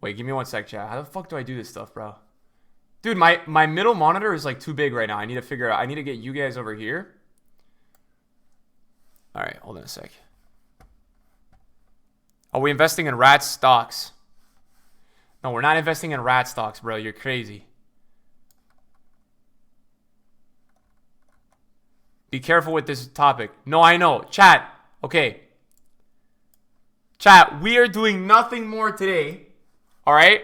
Wait, give me one sec, chat. How the fuck do I do this stuff, bro? Dude, my middle monitor is like too big right now. I need to figure out. I need to get you guys over here. All right, hold on a sec. Are we investing in rat stocks? No, we're not investing in rat stocks, bro. You're crazy. Be careful with this topic. No, I know. Chat. Okay. Chat, we are doing nothing more today, all right,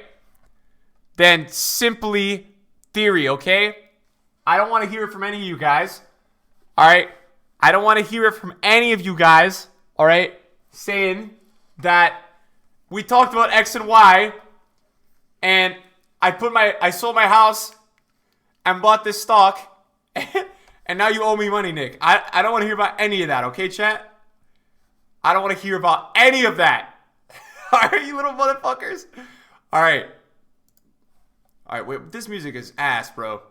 than simply theory, okay? I don't want to hear it from any of you guys, all right? I don't want to hear it from any of you guys, all right, saying that we talked about X and Y and I sold my house and bought this stock and now you owe me money, Nick. I don't want to hear about any of that, okay, chat? I don't want to hear about any of that. All right, you little motherfuckers. All right. All right, wait, this music is ass, bro. All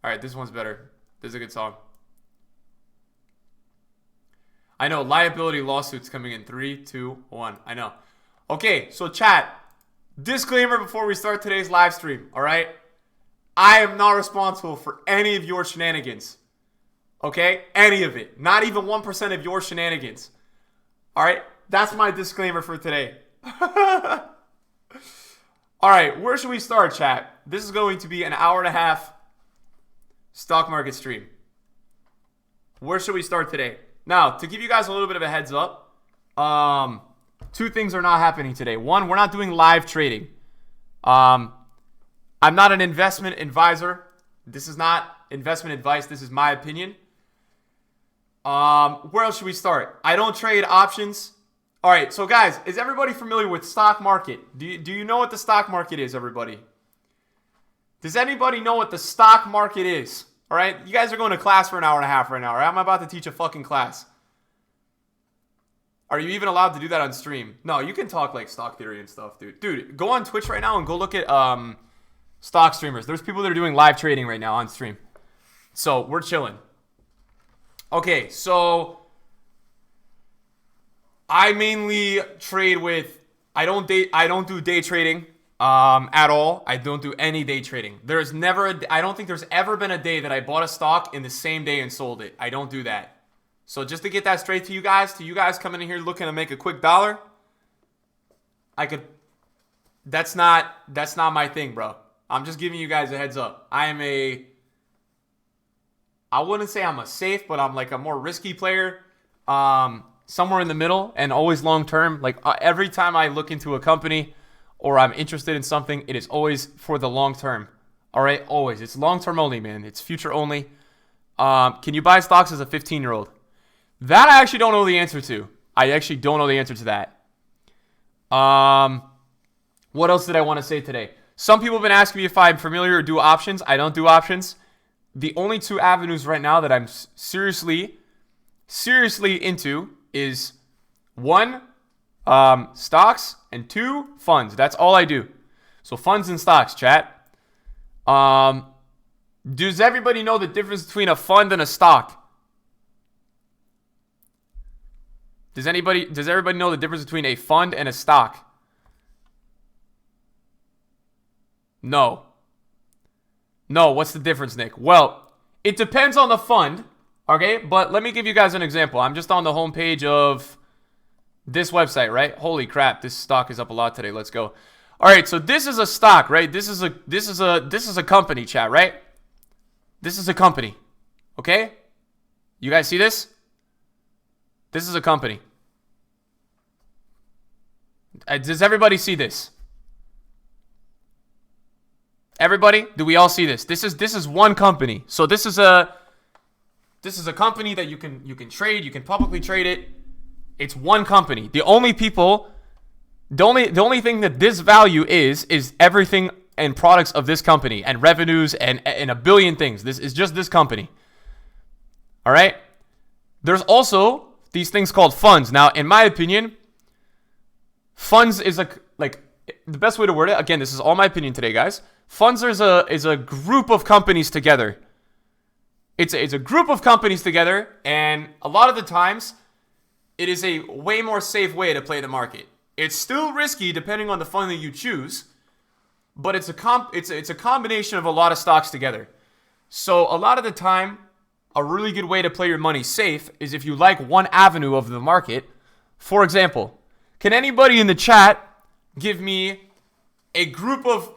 right, this one's better. This is a good song. I know, liability lawsuits coming in 3, 2, 1. I know. Okay, so chat. Disclaimer before we start today's live stream, all right? I am not responsible for any of your shenanigans. Okay? Any of it. Not even 1% of your shenanigans. All right? That's my disclaimer for today. All right, where should we start, chat? This is going to be an hour and a half stock market stream. Where should we start today? Now, to give you guys a little bit of a heads up, two things are not happening today. One, we're not doing live trading. I'm not an investment advisor. This is not investment advice. This is my opinion. Where else should we start? I don't trade options. All right, so guys, is everybody familiar with stock market? Do you know what the stock market is, everybody? Does anybody know what the stock market is? All right, you guys are going to class for an hour and a half right now, right? I'm about to teach a fucking class. Are you even allowed to do that on stream? No, you can talk like stock theory and stuff, dude. Dude, go on Twitch right now and go look at stock streamers. There's people that are doing live trading right now on stream. So we're chilling. Okay, so I mainly trade with, I don't do day trading at all. I don't do any day trading. There's never, I don't think there's ever been a day that I bought a stock in the same day and sold it. I don't do that. So just to get that straight to you guys coming in here looking to make a quick dollar, that's not my thing, bro. I'm just giving you guys a heads up. I wouldn't say I'm a safe, but I'm like a more risky player. Somewhere in the middle and always long term. Like every time I look into a company or I'm interested in something, it is always for the long term. All right, always. It's long term only, man. It's future only. Can you buy stocks as a 15-year-old? That I actually don't know the answer to. I actually don't know the answer to that. What else did I want to say today? Some people have been asking me if I'm familiar or do options. I don't do options. The only two avenues right now that I'm seriously into is one, stocks, and two, funds. That's all I do. So funds and stocks, chat. Does everybody know the difference between a fund and a stock? Does everybody know the difference between a fund and a stock? No. No, what's the difference, Nick? Well, it depends on the fund. Okay, but let me give you guys an example. I'm just on the homepage of this website, right? Holy crap, this stock is up a lot today. Let's go. All right, so this is a stock, right? This is a company, chat, right? This is a company. Okay? You guys see this? This is a company. Does everybody see this? Everybody? Do we all see this? This is one company. So this is a company that you can trade. You can publicly trade it. It's one company. The only thing that this value is everything and products of this company and revenues and a billion things. This is just this company. All right? There's also these things called funds. Now, in my opinion, funds is like the best way to word it. Again, this is all my opinion today, guys. Funds is a group of companies together. It's a group of companies together, and a lot of the times, it is a way more safe way to play the market. It's still risky depending on the fund that you choose, but it's a combination of a lot of stocks together. So a lot of the time, a really good way to play your money safe is if you like one avenue of the market. For example, can anybody in the chat give me a group of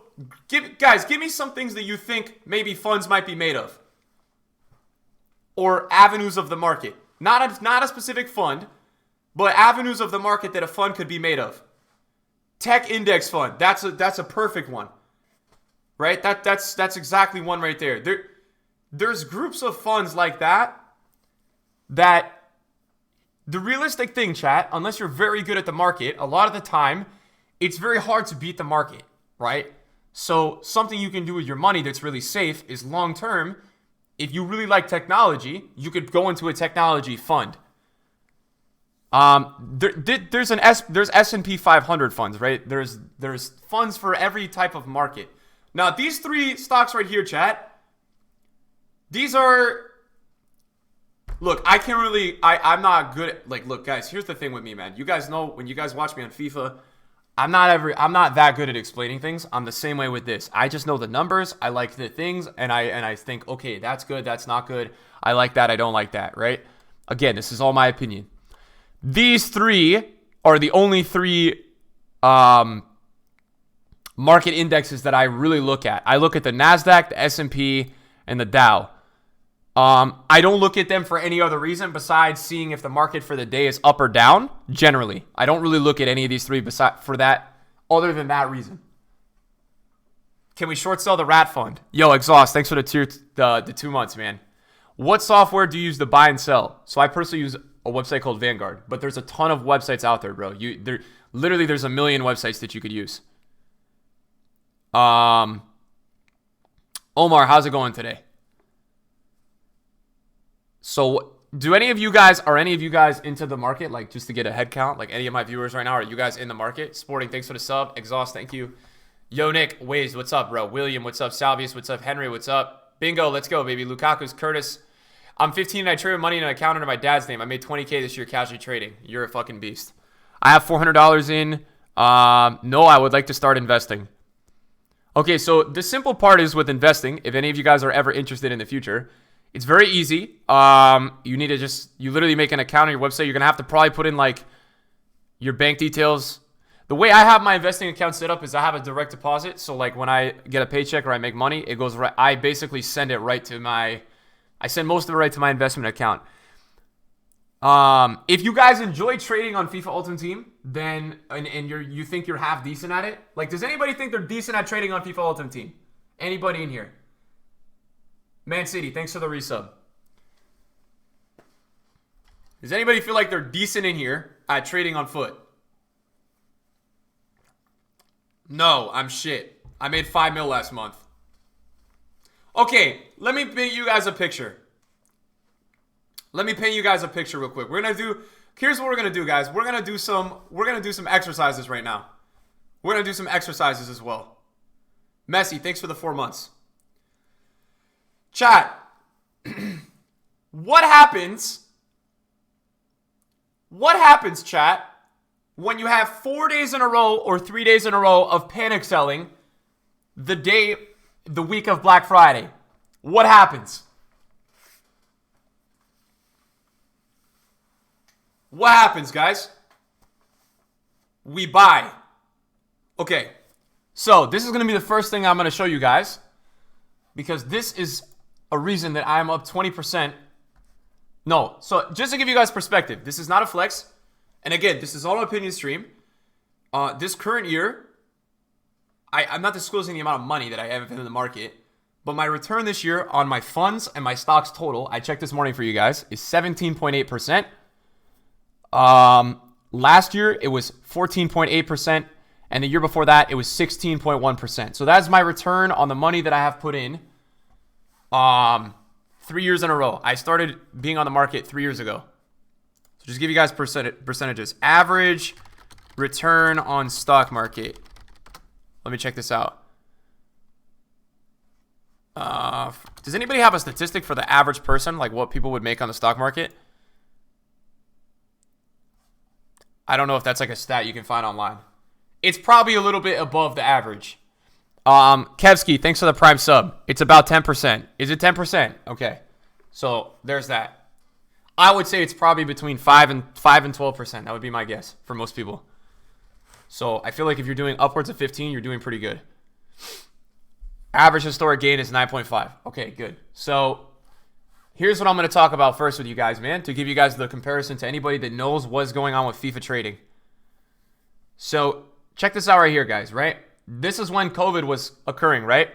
guys, give me some things that you think maybe funds might be made of, or avenues of the market. Not a specific fund, but avenues of the market that a fund could be made of. Tech index fund. That's a perfect one, right? That's exactly one right there. There's groups of funds like that. The realistic thing, chat, unless you're very good at the market, a lot of the time, it's very hard to beat the market, right? So something you can do with your money that's really safe is long term. If you really like technology, you could go into a technology fund. There's S&P 500 funds, right? There's funds for every type of market. Now, these three stocks right here, chat, these are, look, I'm not good at, like, look, guys, here's the thing with me, man. You guys know, when you guys watch me on FIFA, I'm not that good at explaining things. I'm the same way with this. I just know the numbers. I like the things, and I think, okay, that's good, that's not good. I like that, I don't like that, right? Again, this is all my opinion. These three are the only three market indexes that I really look at. I look at the NASDAQ, the S&P, and the Dow. I don't look at them for any other reason besides seeing if the market for the day is up or down, generally. I don't really look at any of these three for that, other than that reason. Can we short sell the rat fund? Yo, Exhaust, thanks for the 2 months, man. What software do you use to buy and sell? So I personally use a website called Vanguard, but there's a ton of websites out there, bro. There's a million websites that you could use. Omar, how's it going today? So, are any of you guys into the market? Like, just to get a head count? Like, any of my viewers right now, are you guys in the market? Sporting, thanks for the sub. Exhaust, thank you. Yo, Nick, Waze, what's up, bro? William, what's up? Salvius, what's up? Henry, what's up? Bingo, let's go, baby. Lukaku's, Curtis. I'm 15 and I trade money in an account under my dad's name. I made 20K this year casually trading. You're a fucking beast. I have $400 in. No, I would like to start investing. Okay, so the simple part is with investing, if any of you guys are ever interested in the future, it's very easy. You literally make an account on your website. You're going to have to probably put in like your bank details. The way I have my investing account set up is I have a direct deposit. So like when I get a paycheck or I make money, it goes right. I basically send it right to I send most of it right to my investment account. If you guys enjoy trading on FIFA Ultimate Team, then and you think you're half decent at it, like does anybody think they're decent at trading on FIFA Ultimate Team? Anybody in here? Man City, thanks for the resub. Does anybody feel like they're decent in here at trading on foot? No, I'm shit. I made 5 mil last month. Okay, let me paint you guys a picture. Real quick. Here's what we're gonna do, guys. We're gonna do some exercises right now. We're gonna do some exercises as well. Messi, thanks for the 4 months. Chat. What happens, chat, when you have 4 days in a row or 3 days in a row of panic selling the week of Black Friday? What happens? What happens, guys? We buy. Okay. So, this is going to be the first thing I'm going to show you guys, because this is a reason that I'm up 20%. No, so just to give you guys perspective, this is not a flex. And again, this is all an opinion stream. This current year, I'm not disclosing the amount of money that I have in the market, but my return this year on my funds and my stocks total, I checked this morning for you guys, is 17.8%. Last year, it was 14.8%. And the year before that, it was 16.1%. So that's my return on the money that I have put in 3 years in a row. I started being on the market 3 years ago. So just give you guys percentages. Average return on stock market. Let me check this out. Does anybody have a statistic for the average person, like what people would make on the stock market? I don't know if that's like a stat you can find online. It's probably a little bit above the average. Kevsky, thanks for the prime sub. It's about 10%. Is it 10%? Okay. So there's that. I would say it's probably between 5 and 12%. That would be my guess for most people. So I feel like if you're doing upwards of 15, you're doing pretty good. Average historic gain is 9.5. Okay, good. So here's what I'm going to talk about first with you guys, man, to give you guys the comparison to anybody that knows what's going on with FIFA trading. So check this out right here, guys, right? This is when COVID was occurring, right?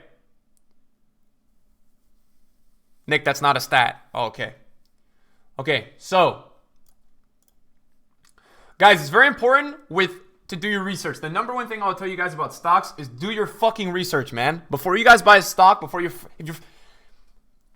Nick, that's not a stat. Oh, okay. Okay, so guys, it's very important to do your research. The number one thing I'll tell you guys about stocks is do your fucking research, man. Before you guys buy a stock, if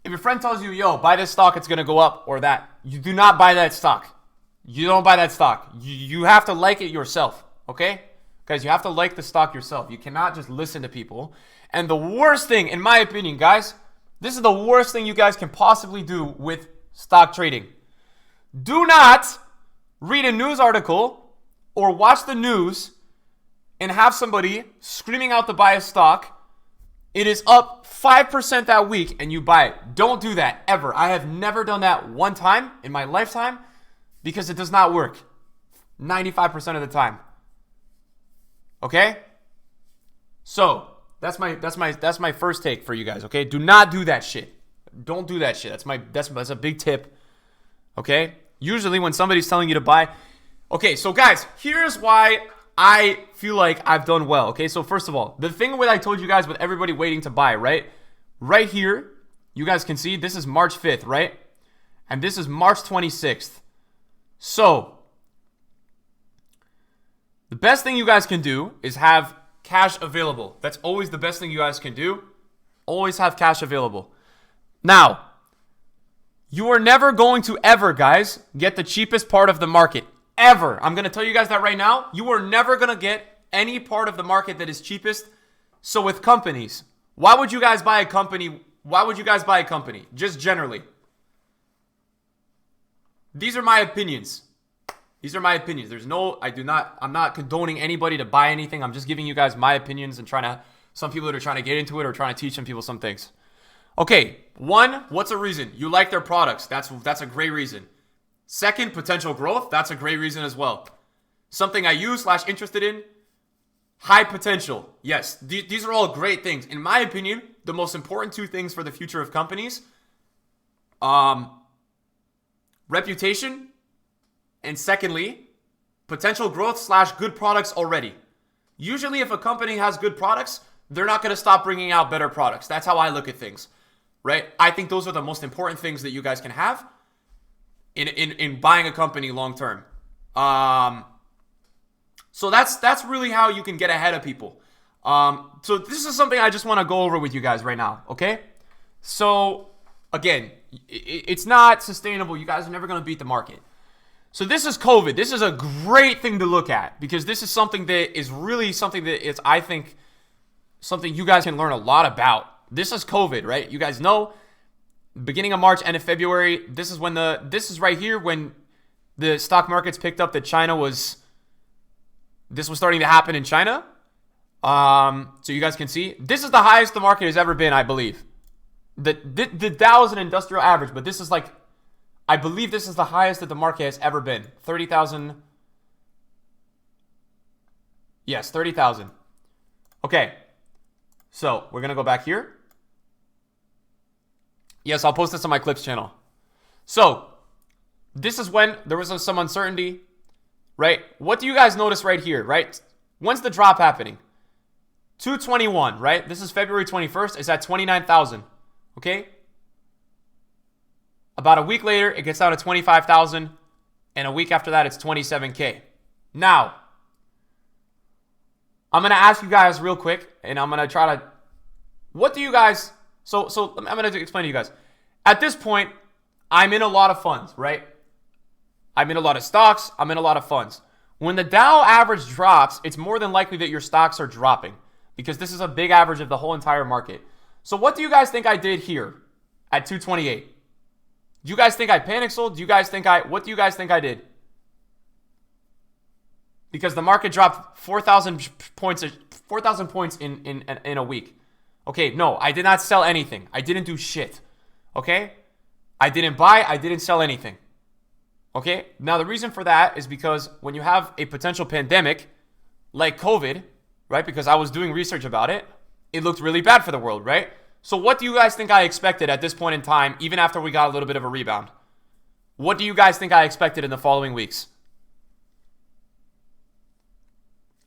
your friend tells you, yo, buy this stock, it's going to go up or that, you do not buy that stock. You don't buy that stock. You have to like it yourself, okay? Guys, you have to like the stock yourself. You cannot just listen to people. And the worst thing, in my opinion, guys, this is the worst thing you guys can possibly do with stock trading. Do not read a news article or watch the news and have somebody screaming out to buy a stock. It is up 5% that week and you buy it. Don't do that ever. I have never done that one time in my lifetime because it does not work 95% of the time. Okay? So, that's my first take for you guys, okay? Do not do that shit. Don't do that shit. That's a big tip. Okay? Usually when somebody's telling you to buy. Okay, so guys, here's why I feel like I've done well. Okay, so first of all, the thing what I told you guys with everybody waiting to buy, right? Right here, you guys can see this is March 5th, right? And this is March 26th. So, the best thing you guys can do is have cash available. That's always the best thing you guys can do. Always have cash available. Now, you are never going to ever, guys, get the cheapest part of the market. Ever. I'm going to tell you guys that right now. You are never going to get any part of the market that is cheapest. So with companies, why would you guys buy a company? Why would you guys buy a company? Just generally. These are my opinions. These are my opinions. I'm not condoning anybody to buy anything. I'm just giving you guys my opinions and some people that are trying to get into it or trying to teach some people some things. Okay, one, what's a reason? You like their products. That's a great reason. Second, potential growth. That's a great reason as well. Something I use / interested in. High potential. Yes, these are all great things. In my opinion, the most important two things for the future of companies, reputation, and secondly, potential growth / good products already. Usually if a company has good products, they're not going to stop bringing out better products. That's how I look at things, right? I think those are the most important things that you guys can have in buying a company long term. So that's really how you can get ahead of people. So this is something I just want to go over with you guys right now, okay? So again, it's not sustainable. You guys are never going to beat the market. So this is COVID. This is a great thing to look at because this is something that is really something that is, I think, something you guys can learn a lot about. This is COVID, right? You guys know, beginning of March, end of February, this is right here when the stock markets picked up that this was starting to happen in China. So you guys can see, this is the highest the market has ever been, I believe. The Dow is an industrial average, but this is like, I believe this is the highest that the market has ever been. 30,000. Yes, 30,000. Okay. So, we're going to go back here. Yes, I'll post this on my Clips channel. So, this is when there was some uncertainty, right? What do you guys notice right here, right? When's the drop happening? 221, right? This is February 21st. It's at 29,000, okay? About a week later, it gets down to 25,000. And a week after that, it's 27K. Now, I'm going to ask you guys real quick, and I'm going to try to, what do you guys, so I'm going to explain to you guys. At this point, I'm in a lot of funds, right? I'm in a lot of stocks. I'm in a lot of funds. When the Dow average drops, it's more than likely that your stocks are dropping because this is a big average of the whole entire market. So what do you guys think I did here at 228? Do you guys think I panic sold? What do you guys think I did? because the market dropped 4,000 points, 4,000 points in a week. Okay, no, I did not sell anything. I didn't do shit. Okay? I didn't buy, I didn't sell anything. Okay? Now, the reason for that is because when you have a potential pandemic like COVID, right? Because I was doing research about it, it looked really bad for the world, right? So what do you guys think I expected at this point in time, even after we got a little bit of a rebound? What do you guys think I expected in the following weeks?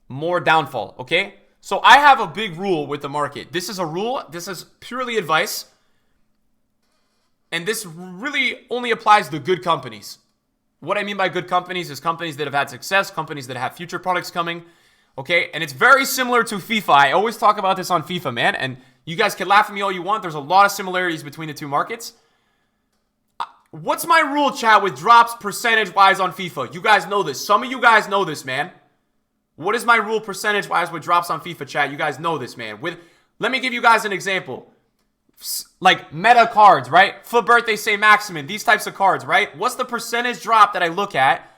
More downfall, okay? So I have a big rule with the market. This is a rule. This is purely advice. And this really only applies to good companies. What I mean by good companies is companies that have had success, companies that have future products coming, okay? And it's very similar to FIFA. I always talk about this on FIFA, man. And you guys can laugh at me all you want. There's a lot of similarities between the two markets. What's my rule, chat, with drops percentage-wise on FIFA? You guys know this. Some of you guys know this, man. What is my rule percentage-wise with drops on FIFA, chat? You guys know this, man. Let me give you guys an example. Like meta cards, right? For birthday, say maximum. These types of cards, right? What's the percentage drop that I look at?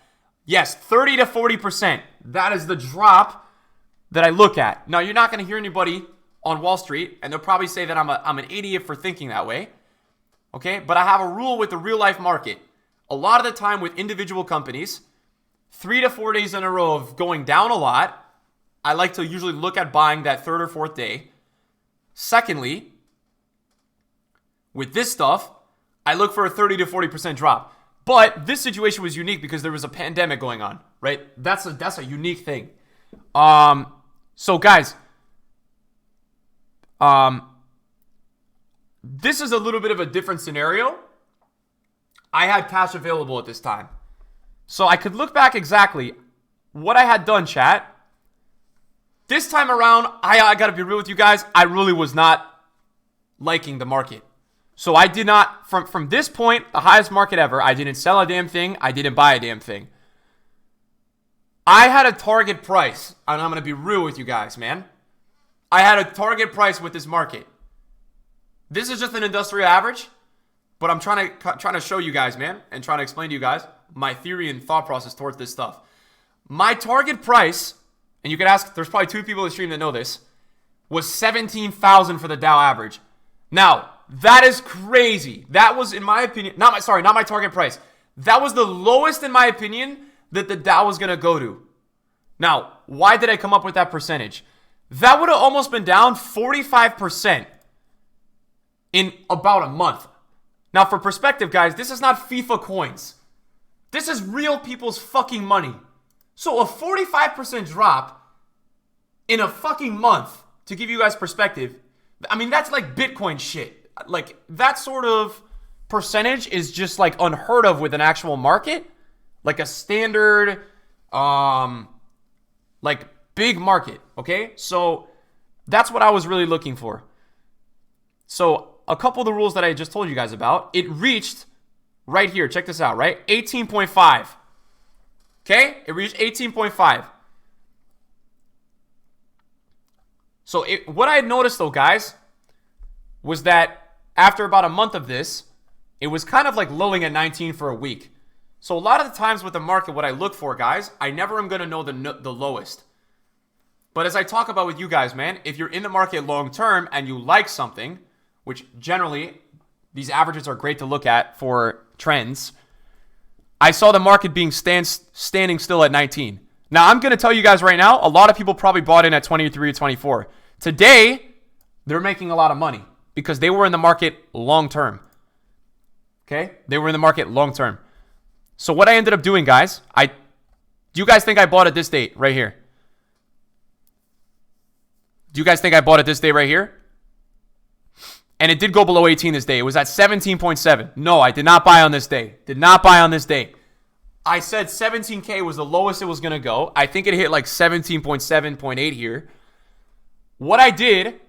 Yes, 30 to 40%. That is the drop that I look at. Now, you're not going to hear anybody on Wall Street, and they'll probably say that I'm an idiot for thinking that way. Okay? But I have a rule with the real-life market. A lot of the time with individual companies, 3 to 4 days in a row of going down a lot, I like to usually look at buying that third or fourth day. Secondly, with this stuff, I look for a 30 to 40% drop. But this situation was unique because there was a pandemic going on, right? That's a unique thing. So guys, this is a little bit of a different scenario. I had cash available at this time. So I could look back exactly what I had done, chat. This time around, I got to be real with you guys, I really was not liking the market. So I did not, from this point, the highest market ever, I didn't sell a damn thing. I didn't buy a damn thing. I had a target price, and I'm going to be real with you guys, man. I had a target price with this market. This is just an industrial average, but I'm trying to show you guys, man, and trying to explain to you guys my theory and thought process towards this stuff. My target price, and you could ask, there's probably 2 people in the stream that know this, was 17,000 for the Dow average. Now, that is crazy. That was, in my opinion, not my target price. That was the lowest, in my opinion, that the Dow was going to go to. Now, why did I come up with that percentage? That would have almost been down 45% in about a month. Now, for perspective, guys, this is not FIFA coins. This is real people's fucking money. So a 45% drop in a fucking month, to give you guys perspective, I mean, that's like Bitcoin shit. Like, that sort of percentage is just like unheard of with an actual market. Like a standard, like big market, okay? So that's what I was really looking for. So a couple of the rules that I just told you guys about, it reached right here. Check this out, right? 18.5. Okay? It reached 18.5. So what I had noticed though, guys, was that after about a month of this, it was kind of like lulling at 19 for a week. So a lot of the times with the market, what I look for, guys, I never am going to know the lowest. But as I talk about with you guys, man, if you're in the market long term and you like something, which generally these averages are great to look at for trends, I saw the market being standing still at 19. Now, I'm going to tell you guys right now, a lot of people probably bought in at 23 or 24. Today, they're making a lot of money because they were in the market long term. Okay? They were in the market long term. So what I ended up doing, guys, do you guys think I bought at this date right here? Do you guys think I bought at this day right here? And it did go below 18 this day. It was at 17.7. No, I did not buy on this day. Did not buy on this day. I said 17K was the lowest it was going to go. I think it hit like 17.7.8 here. What I did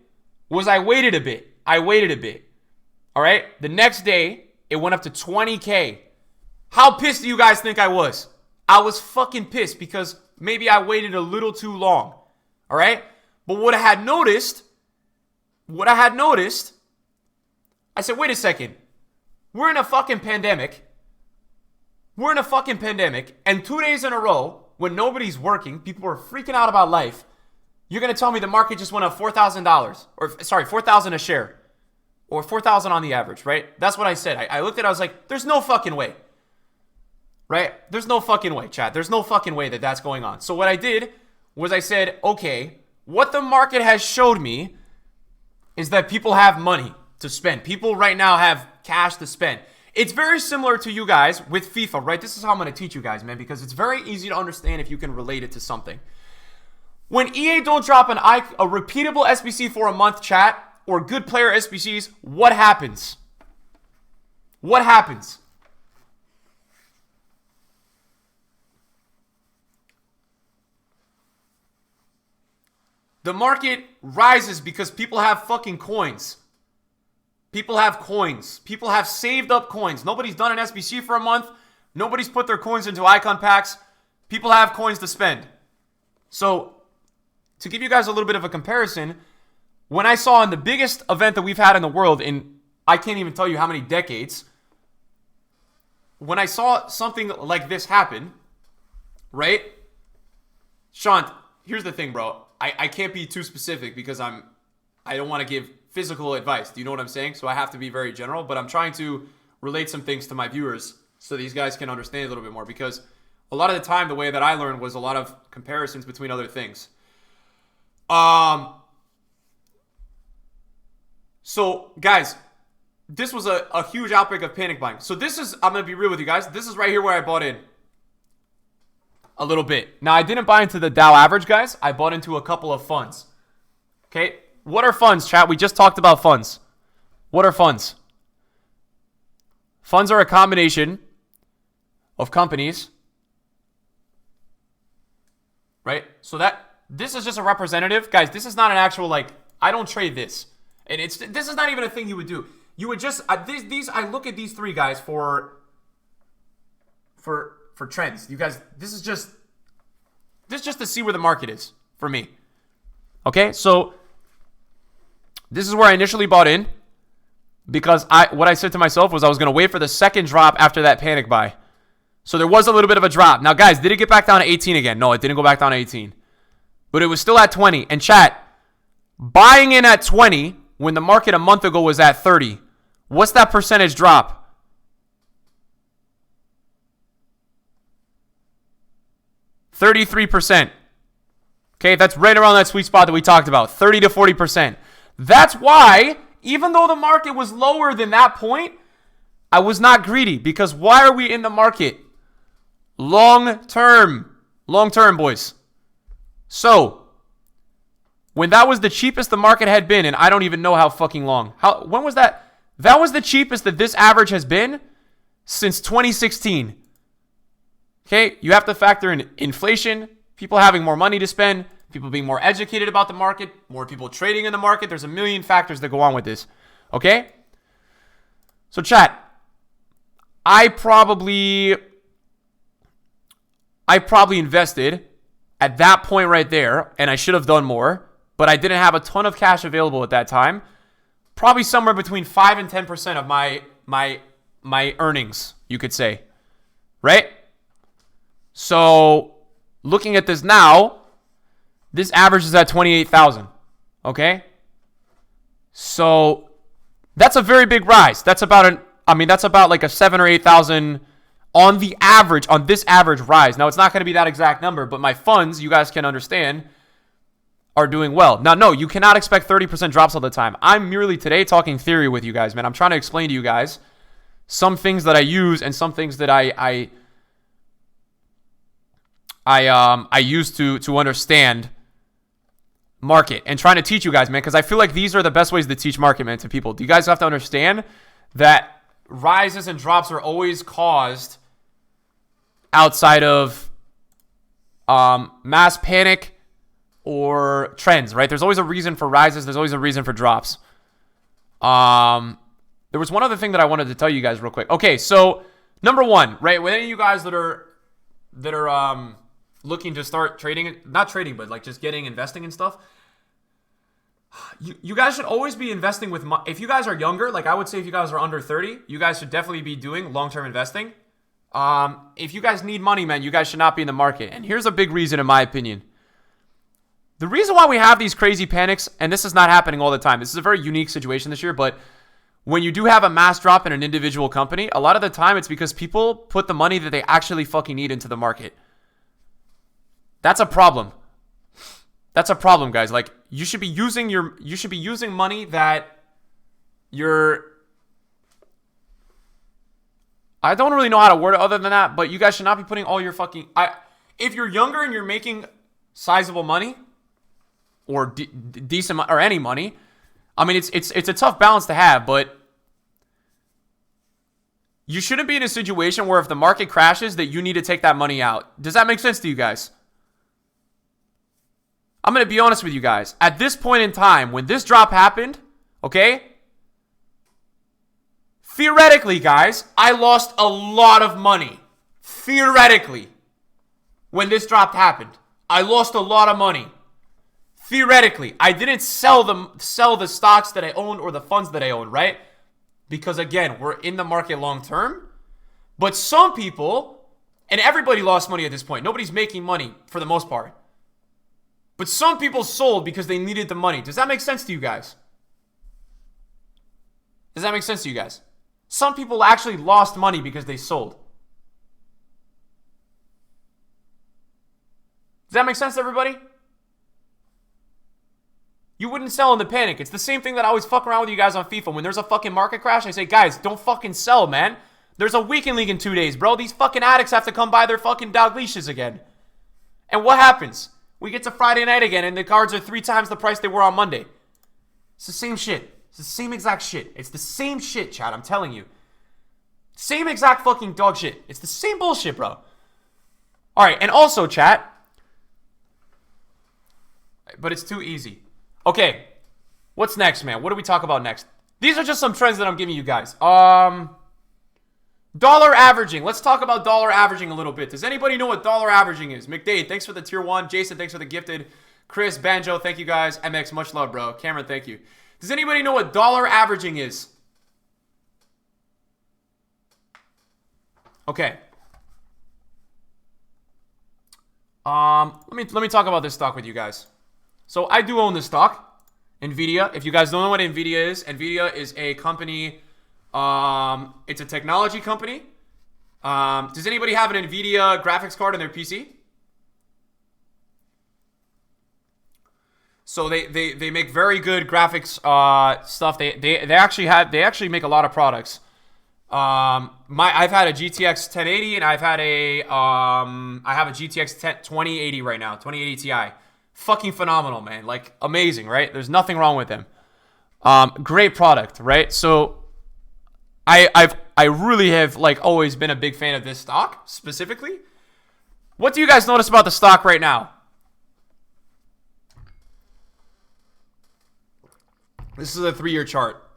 was I waited a bit. All right? The next day, it went up to 20K. How pissed do you guys think I was? I was fucking pissed because maybe I waited a little too long. All right? But what I had noticed, I said, wait a second. We're in a fucking pandemic. And 2 days in a row, when nobody's working, people are freaking out about life. You're going to tell me the market just went up $4,000, or sorry, 4,000 a share, or 4,000 on the average, right? That's what I said. I looked at it, I was like, there's no fucking way, right? There's no fucking way, chat. There's no fucking way that that's going on. So what I did was I said, okay, what the market has showed me is that people have money to spend. People right now have cash to spend. It's very similar to you guys with FIFA, right? This is how I'm going to teach you guys, man, because it's very easy to understand if you can relate it to something. When EA don't drop a repeatable SBC for a month, chat, or good player SBCs, what happens? What happens? The market rises because people have fucking coins. People have coins. People have saved up coins. Nobody's done an SBC for a month. Nobody's put their coins into icon packs. People have coins to spend. So, to give you guys a little bit of a comparison, when I saw in the biggest event that we've had in the world in, I can't even tell you how many decades, when I saw something like this happen, right? Shant, here's the thing, bro. I can't be too specific because I don't want to give physical advice. Do you know what I'm saying? So I have to be very general, but I'm trying to relate some things to my viewers so these guys can understand a little bit more, because a lot of the time the way that I learned was a lot of comparisons between other things. So guys, this was a huge outbreak of panic buying. So this is, I'm going to be real with you guys. This is right here where I bought in a little bit. Now I didn't buy into the Dow average, guys. I bought into a couple of funds. Okay. What are funds, chat? We just talked about funds. What are funds? Funds are a combination of companies, right? So this is just a representative. Guys, this is not an actual, like, I don't trade this. And this is not even a thing you would do. You would just, I look at these three guys for trends. You guys, this is just to see where the market is for me. Okay, so this is where I initially bought in, because what I said to myself was I was going to wait for the second drop after that panic buy. So there was a little bit of a drop. Now, guys, did it get back down to 18 again? No, it didn't go back down to 18. But it was still at 20. And chat, buying in at 20 when the market a month ago was at 30, what's that percentage drop? $33%. Okay, that's right around that sweet spot that we talked about, 30 to 40%. That's why, even though the market was lower than that point, I was not greedy, because why are we in the market? Long term, boys. So, when that was the cheapest the market had been, and I don't even know how fucking long. When was that? That was the cheapest that this average has been since 2016. Okay, you have to factor in inflation, people having more money to spend, people being more educated about the market, more people trading in the market. There's a million factors that go on with this. Okay? So chat, I probably invested at that point right there, and I should have done more, but I didn't have a ton of cash available at that time. Probably somewhere between 5 and 10% of my earnings, you could say. Right? So, looking at this now, this average is at 28,000. Okay? So, that's a very big rise. That's about like a 7 or 8,000 on the average, on this average rise. Now, it's not going to be that exact number, but my funds, you guys can understand, are doing well. Now, no, you cannot expect 30% drops all the time. I'm merely today talking theory with you guys, man. I'm trying to explain to you guys some things that I use and some things that I use to understand market, and trying to teach you guys, man, because I feel like these are the best ways to teach market, man, to people. Do you guys have to understand that rises and drops are always caused outside of mass panic or trends, right? There's always a reason for rises. There's always a reason for drops. There was one other thing that I wanted to tell you guys real quick. Okay, so number one, right? With any of you guys that are looking to start trading, not trading, but like just investing and stuff, you guys should always be investing with, if you guys are younger, like I would say if you guys are under 30, you guys should definitely be doing long-term investing. If you guys need money, man, you guys should not be in the market. And here's a big reason, in my opinion. The reason why we have these crazy panics, and this is not happening all the time. This is a very unique situation this year, but when you do have a mass drop in an individual company, a lot of the time it's because people put the money that they actually fucking need into the market. That's a problem. That's a problem, guys. Like, you should be using money that I don't really know how to word it other than that, but you guys should not be putting all your fucking... if you're younger and you're making sizable money, or decent, or any money, I mean, it's a tough balance to have, but you shouldn't be in a situation where if the market crashes that you need to take that money out. Does that make sense to you guys? I'm going to be honest with you guys. At this point in time, when this drop happened, okay, theoretically, guys, I lost a lot of money. Theoretically, when this drop happened, I lost a lot of money. Theoretically, I didn't sell the stocks that I owned or the funds that I owned, right? Because again, we're in the market long term. But some people, and everybody lost money at this point. Nobody's making money for the most part. But some people sold because they needed the money. Does that make sense to you guys? Does that make sense to you guys? Some people actually lost money because they sold. Does that make sense to everybody? You wouldn't sell in the panic. It's the same thing that I always fuck around with you guys on FIFA. When there's a fucking market crash, I say, guys, don't fucking sell, man. There's a weekend league in 2 days, bro. These fucking addicts have to come buy their fucking dog leashes again. And what happens? We get to Friday night again, and the cards are 3 times the price they were on Monday. It's the same shit. It's the same exact shit. It's the same shit, Chad. I'm telling you. Same exact fucking dog shit. It's the same bullshit, bro. All right, and also, chat. But it's too easy. Okay, what's next, man? What do we talk about next? These are just some trends that I'm giving you guys. Dollar averaging. Let's talk about dollar averaging a little bit. Does anybody know what dollar averaging is? McDade, thanks for the tier 1. Jason, thanks for the gifted. Chris, Banjo, thank you guys. MX, much love, bro. Cameron, thank you. Does anybody know what dollar averaging is? Okay. Let me talk about this stock with you guys. So I do own this stock, Nvidia. If you guys don't know what Nvidia is a company. It's a technology company. Does anybody have an Nvidia graphics card in their PC? So they make very good graphics stuff. They actually make a lot of products. I've had a GTX 1080 and I have a GTX 2080 right now, 2080 Ti. Fucking phenomenal, man. Like, amazing, right? There's nothing wrong with them. Great product, right? So I really have like always been a big fan of this stock specifically. What do you guys notice about the stock right now? This is a 3-year chart.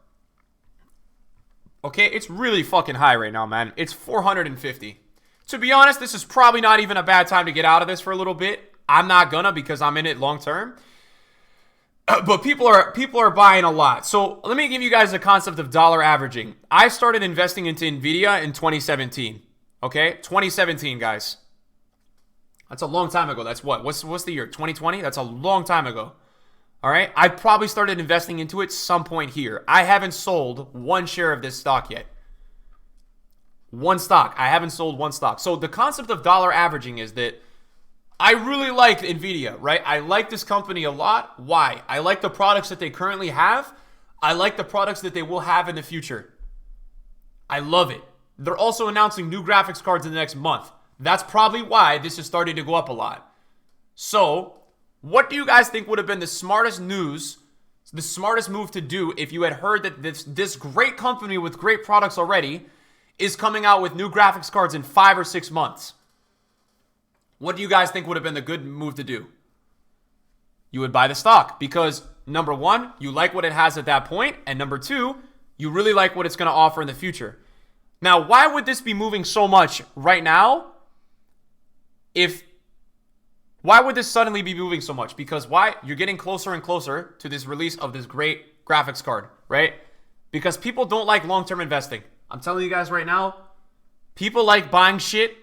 Okay, it's really fucking high right now, man. It's 450. To be honest, this is probably not even a bad time to get out of this for a little bit. I'm not gonna because I'm in it long term. But people are buying a lot. So let me give you guys the concept of dollar averaging. I started investing into Nvidia in 2017. Okay, 2017, guys. That's a long time ago. That's what? What's the year? 2020? That's a long time ago. All right, I probably started investing into it some point here. I haven't sold one share of this stock yet. One stock. I haven't sold one stock. So the concept of dollar averaging is that I really like Nvidia, right? I like this company a lot. Why? I like the products that they currently have. I like the products that they will have in the future. I love it. They're also announcing new graphics cards in the next month. That's probably why this is starting to go up a lot. So, what do you guys think would have been the smartest news, the smartest move to do if you had heard that this great company with great products already is coming out with new graphics cards in 5 or 6 months? What do you guys think would have been the good move to do? You would buy the stock because, number one, you like what it has at that point, and number two, you really like what it's going to offer in the future. Now, why would this be moving so much right now? Why would this suddenly be moving so much? Because why? You're getting closer and closer to this release of this great graphics card, right? Because people don't like long-term investing. I'm telling you guys right now, People like buying shit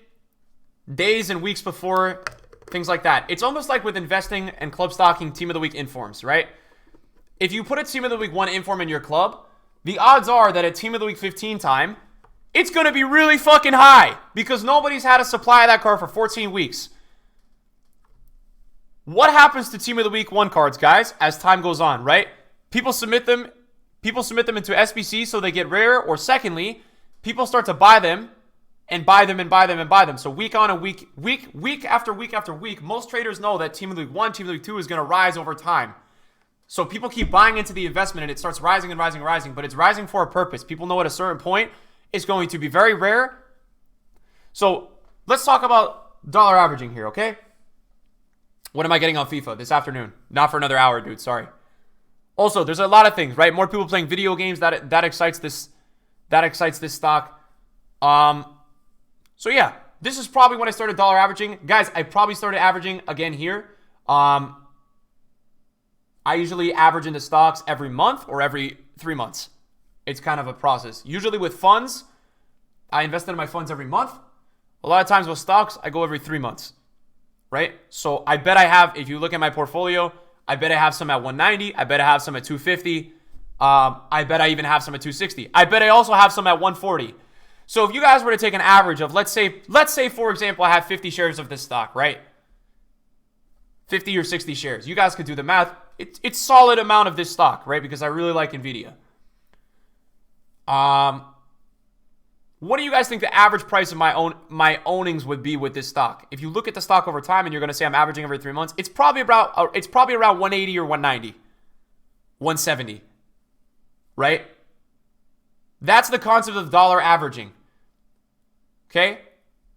days and weeks before, things like that. It's almost like with investing and club stocking team of the week informs, right? If you put a team of the week 1 inform in your club, the odds are that at team of the week 15 time, it's going to be really fucking high because nobody's had a supply of that card for 14 weeks. What happens to team of the week 1 cards, guys, as time goes on, right? People submit them into SBC so they get rare, or secondly, people start to buy them and buy them and buy them and buy them. So week on a week after week after week, most traders know that team of the week 1, team of the week 2 is going to rise over time. So people keep buying into the investment and it starts rising and rising and rising, but it's rising for a purpose. People know at a certain point it's going to be very rare. So let's talk about dollar averaging here, okay? What am I getting on FIFA this afternoon? Not for another hour, dude. Sorry. Also, there's a lot of things, right? More people playing video games. That excites this stock. So yeah, this is probably when I started dollar averaging. Guys, I probably started averaging again here. I usually average into stocks every month or every 3 months. It's kind of a process. Usually with funds, I invest in my funds every month. A lot of times with stocks, I go every 3 months. Right? So I bet I have, if you look at my portfolio, I bet I have some at 190. I bet I have some at 250. I bet I even have some at 260. I bet I also have some at 140. So if you guys were to take an average of, let's say for example, I have 50 shares of this stock, right? 50 or 60 shares. You guys could do the math. It's solid amount of this stock, right? Because I really like Nvidia. What do you guys think the average price of my ownings would be with this stock? If you look at the stock over time and you're going to say I'm averaging every 3 months, it's probably around 180 or 190, 170, right? That's the concept of dollar averaging. Okay?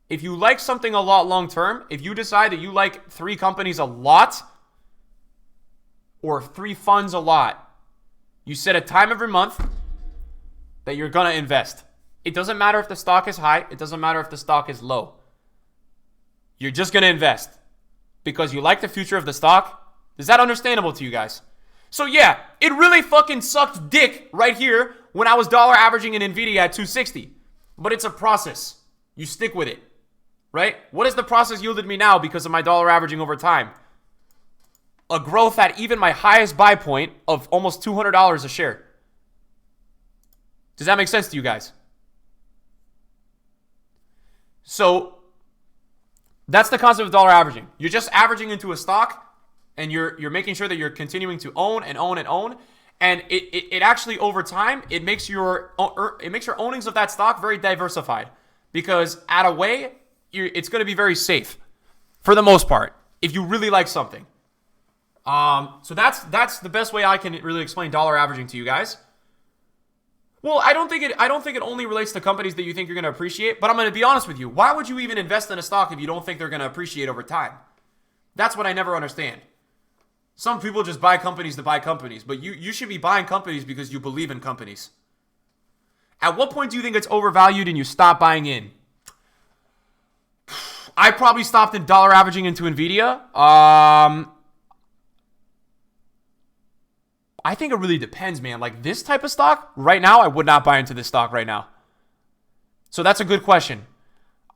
If you like something a lot long term, if you decide that you like 3 companies a lot or 3 funds a lot, you set a time every month that you're going to invest. It doesn't matter if the stock is high. It doesn't matter if the stock is low. You're just going to invest because you like the future of the stock. Is that understandable to you guys? So yeah, it really fucking sucked dick right here when I was dollar averaging in Nvidia at 260. But it's a process. You stick with it, right? What has the process yielded me now because of my dollar averaging over time? A growth at even my highest buy point of almost $200 a share. Does that make sense to you guys? So that's the concept of dollar averaging. You're just averaging into a stock and you're making sure that you're continuing to own and own and own. And it actually over time, it makes your ownings of that stock very diversified because at a way, it's going to be very safe for the most part if you really like something. So that's the best way I can really explain dollar averaging to you guys. Well, I don't think it only relates to companies that you think you're going to appreciate, but I'm going to be honest with you. Why would you even invest in a stock if you don't think they're going to appreciate over time? That's what I never understand. Some people just buy companies to buy companies, but you should be buying companies because you believe in companies. At what point do you think it's overvalued and you stop buying in? I probably stopped in dollar averaging into Nvidia. I think it really depends, man. Like this type of stock, right now, I would not buy into this stock right now. So that's a good question.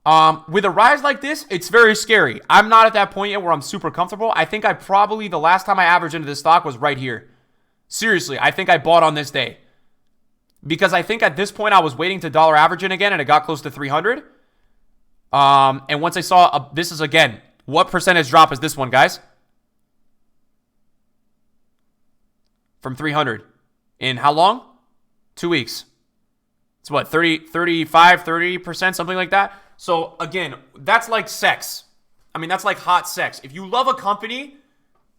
With a rise like this, it's very scary. I'm not at that point yet where I'm super comfortable. I think the last time I averaged into this stock was right here. Seriously, I think I bought on this day. Because I think at this point I was waiting to dollar average in again and it got close to 300. And once I saw, this is again, what percentage drop is this one, guys? From 300 in how long? 2 weeks. It's what, 30%, something like that. So again, that's like sex. I mean, that's like hot sex. If you love a company,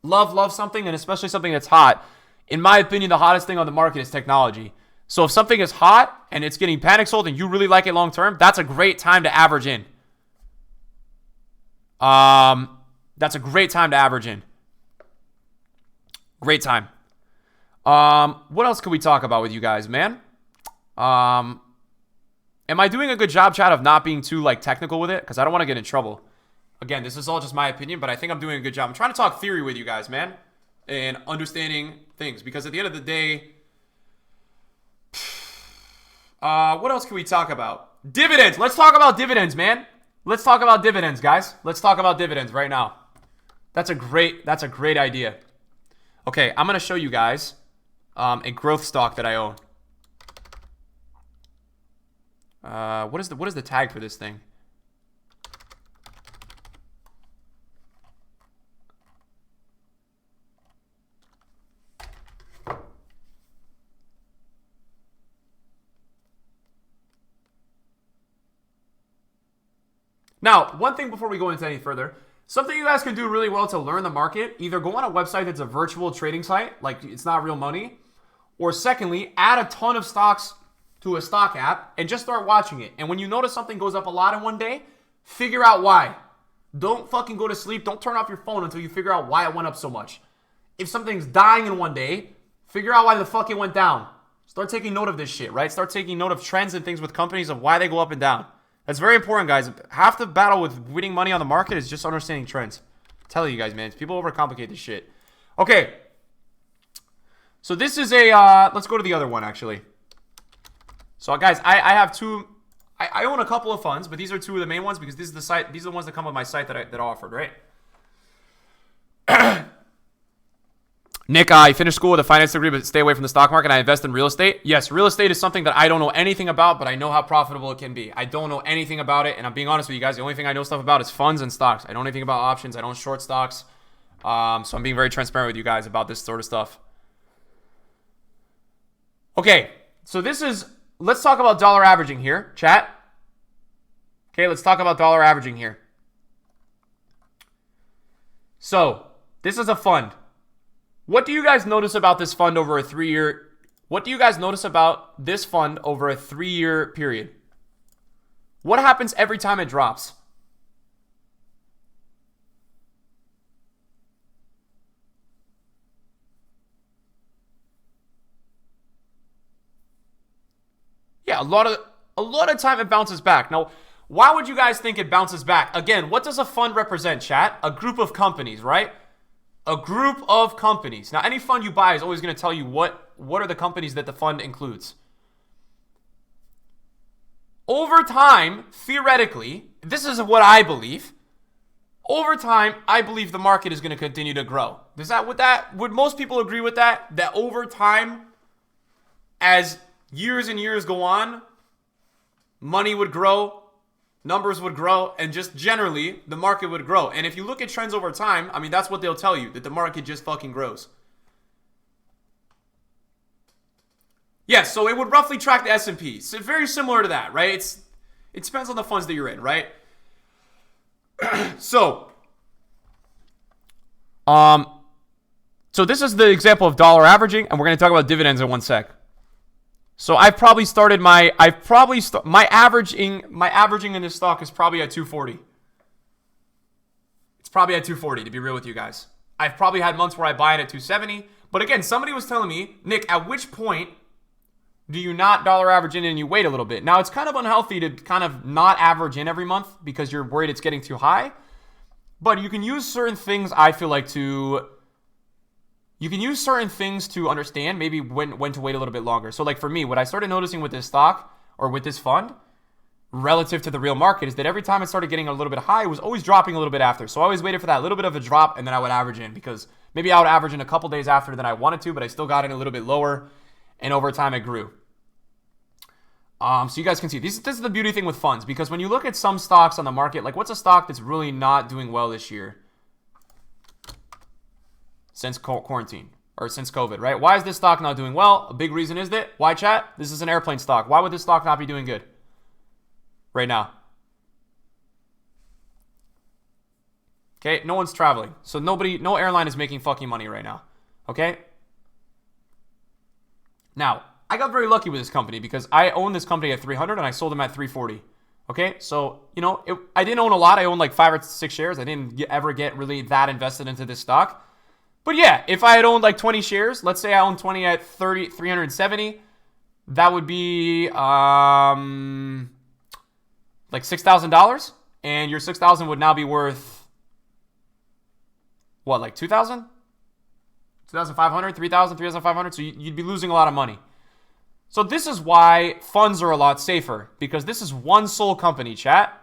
love something, and especially something that's hot, in my opinion, the hottest thing on the market is technology. So if something is hot and it's getting panic sold and you really like it long term, that's a great time to average in. That's a great time to average in. Great time. What else could we talk about with you guys, man? Am I doing a good job, Chad, of not being too like technical with it? Because I don't want to get in trouble. Again, this is all just my opinion, but I think I'm doing a good job. I'm trying to talk theory with you guys, man, and understanding things. Because at the end of the day, What else can we talk about? Dividends. Let's talk about dividends, man. Let's talk about dividends, guys. Let's talk about dividends right now. That's a great idea. Okay, I'm gonna show you guys a growth stock that I own. What is the tag for this thing? Now, one thing before we go into any further, something you guys can do really well to learn the market, either go on a website that's a virtual trading site, like it's not real money, or secondly, add a ton of stocks to a stock app and just start watching it. And when you notice something goes up a lot in one day, figure out why. Don't fucking go to sleep. Don't turn off your phone until you figure out why it went up so much. If something's dying in one day, figure out why the fuck it went down. Start taking note of this shit, right? Start taking note of trends and things with companies of why they go up and down. That's very important, guys. Half the battle with winning money on the market is just understanding trends. I'm telling you guys, man. People overcomplicate this shit. Okay. So this is a, let's go to the other one, actually. So, guys, I have two, I own a couple of funds, but these are two of the main ones because this is the site, these are the ones that come with my site that I offered, right? Nick, I finished school with a finance degree, but stay away from the stock market. I invest in real estate. Yes, real estate is something that I don't know anything about, but I know how profitable it can be. I don't know anything about it, and I'm being honest with you guys. The only thing I know stuff about is funds and stocks. I don't know anything about options. I don't short stocks. So I'm being very transparent with you guys about this sort of stuff. Okay, so this is, let's talk about dollar averaging here, chat. Okay, let's talk about dollar averaging here. So, this is a fund. What do you guys notice about this fund over a 3-year? What do you guys notice about this fund over a 3-year period? What happens every time it drops? Yeah, a lot of time it bounces back. Now, why would you guys think it bounces back? Again, what does a fund represent, chat? A group of companies, right? A group of companies. Now, any fund you buy is always going to tell you what are the companies that the fund includes. Over time, theoretically, this is what I believe. Over time, I believe the market is going to continue to grow. Would most people agree with that? That over time, as years and years go on, money would grow, numbers would grow, and just generally, the market would grow. And if you look at trends over time, I mean, that's what they'll tell you, that the market just fucking grows. Yes, so it would roughly track the S&P. So very similar to that, right? It depends on the funds that you're in, right? So this is the example of dollar averaging, and we're going to talk about dividends in one sec. So I've probably started my averaging in this stock is probably at 240. It's probably at 240 to be real with you guys. I've probably had months where I buy it at 270. But again, somebody was telling me, Nick, at which point do you not dollar average in and you wait a little bit? Now, it's kind of unhealthy to kind of not average in every month because you're worried it's getting too high. But you can use certain things, I feel like, you can use certain things to understand maybe when to wait a little bit longer. So like for me, what I started noticing with this stock or with this fund relative to the real market is that every time it started getting a little bit high, it was always dropping a little bit after. So I always waited for that little bit of a drop and then I would average in because maybe I would average in a couple days after than I wanted to, but I still got in a little bit lower and over time it grew. So you guys can see, this is the beauty thing with funds because when you look at some stocks on the market, like what's a stock that's really not doing well this year? Since quarantine or since COVID, right? Why is this stock not doing well? A big reason is that, why chat? This is an airplane stock. Why would this stock not be doing good right now? Okay, no one's traveling. So no airline is making fucking money right now. Okay? Now, I got very lucky with this company because I owned this company at 300 and I sold them at 340. Okay, so, I didn't own a lot. I owned like 5 or 6 shares. I didn't ever get really that invested into this stock. But yeah, if I had owned like 20 shares, let's say I owned 20 at 370, that would be like $6,000. And your $6,000 would now be worth, what, like $2,000? $2,500, $3,000, $3,500? So you'd be losing a lot of money. So this is why funds are a lot safer, because this is one sole company, chat.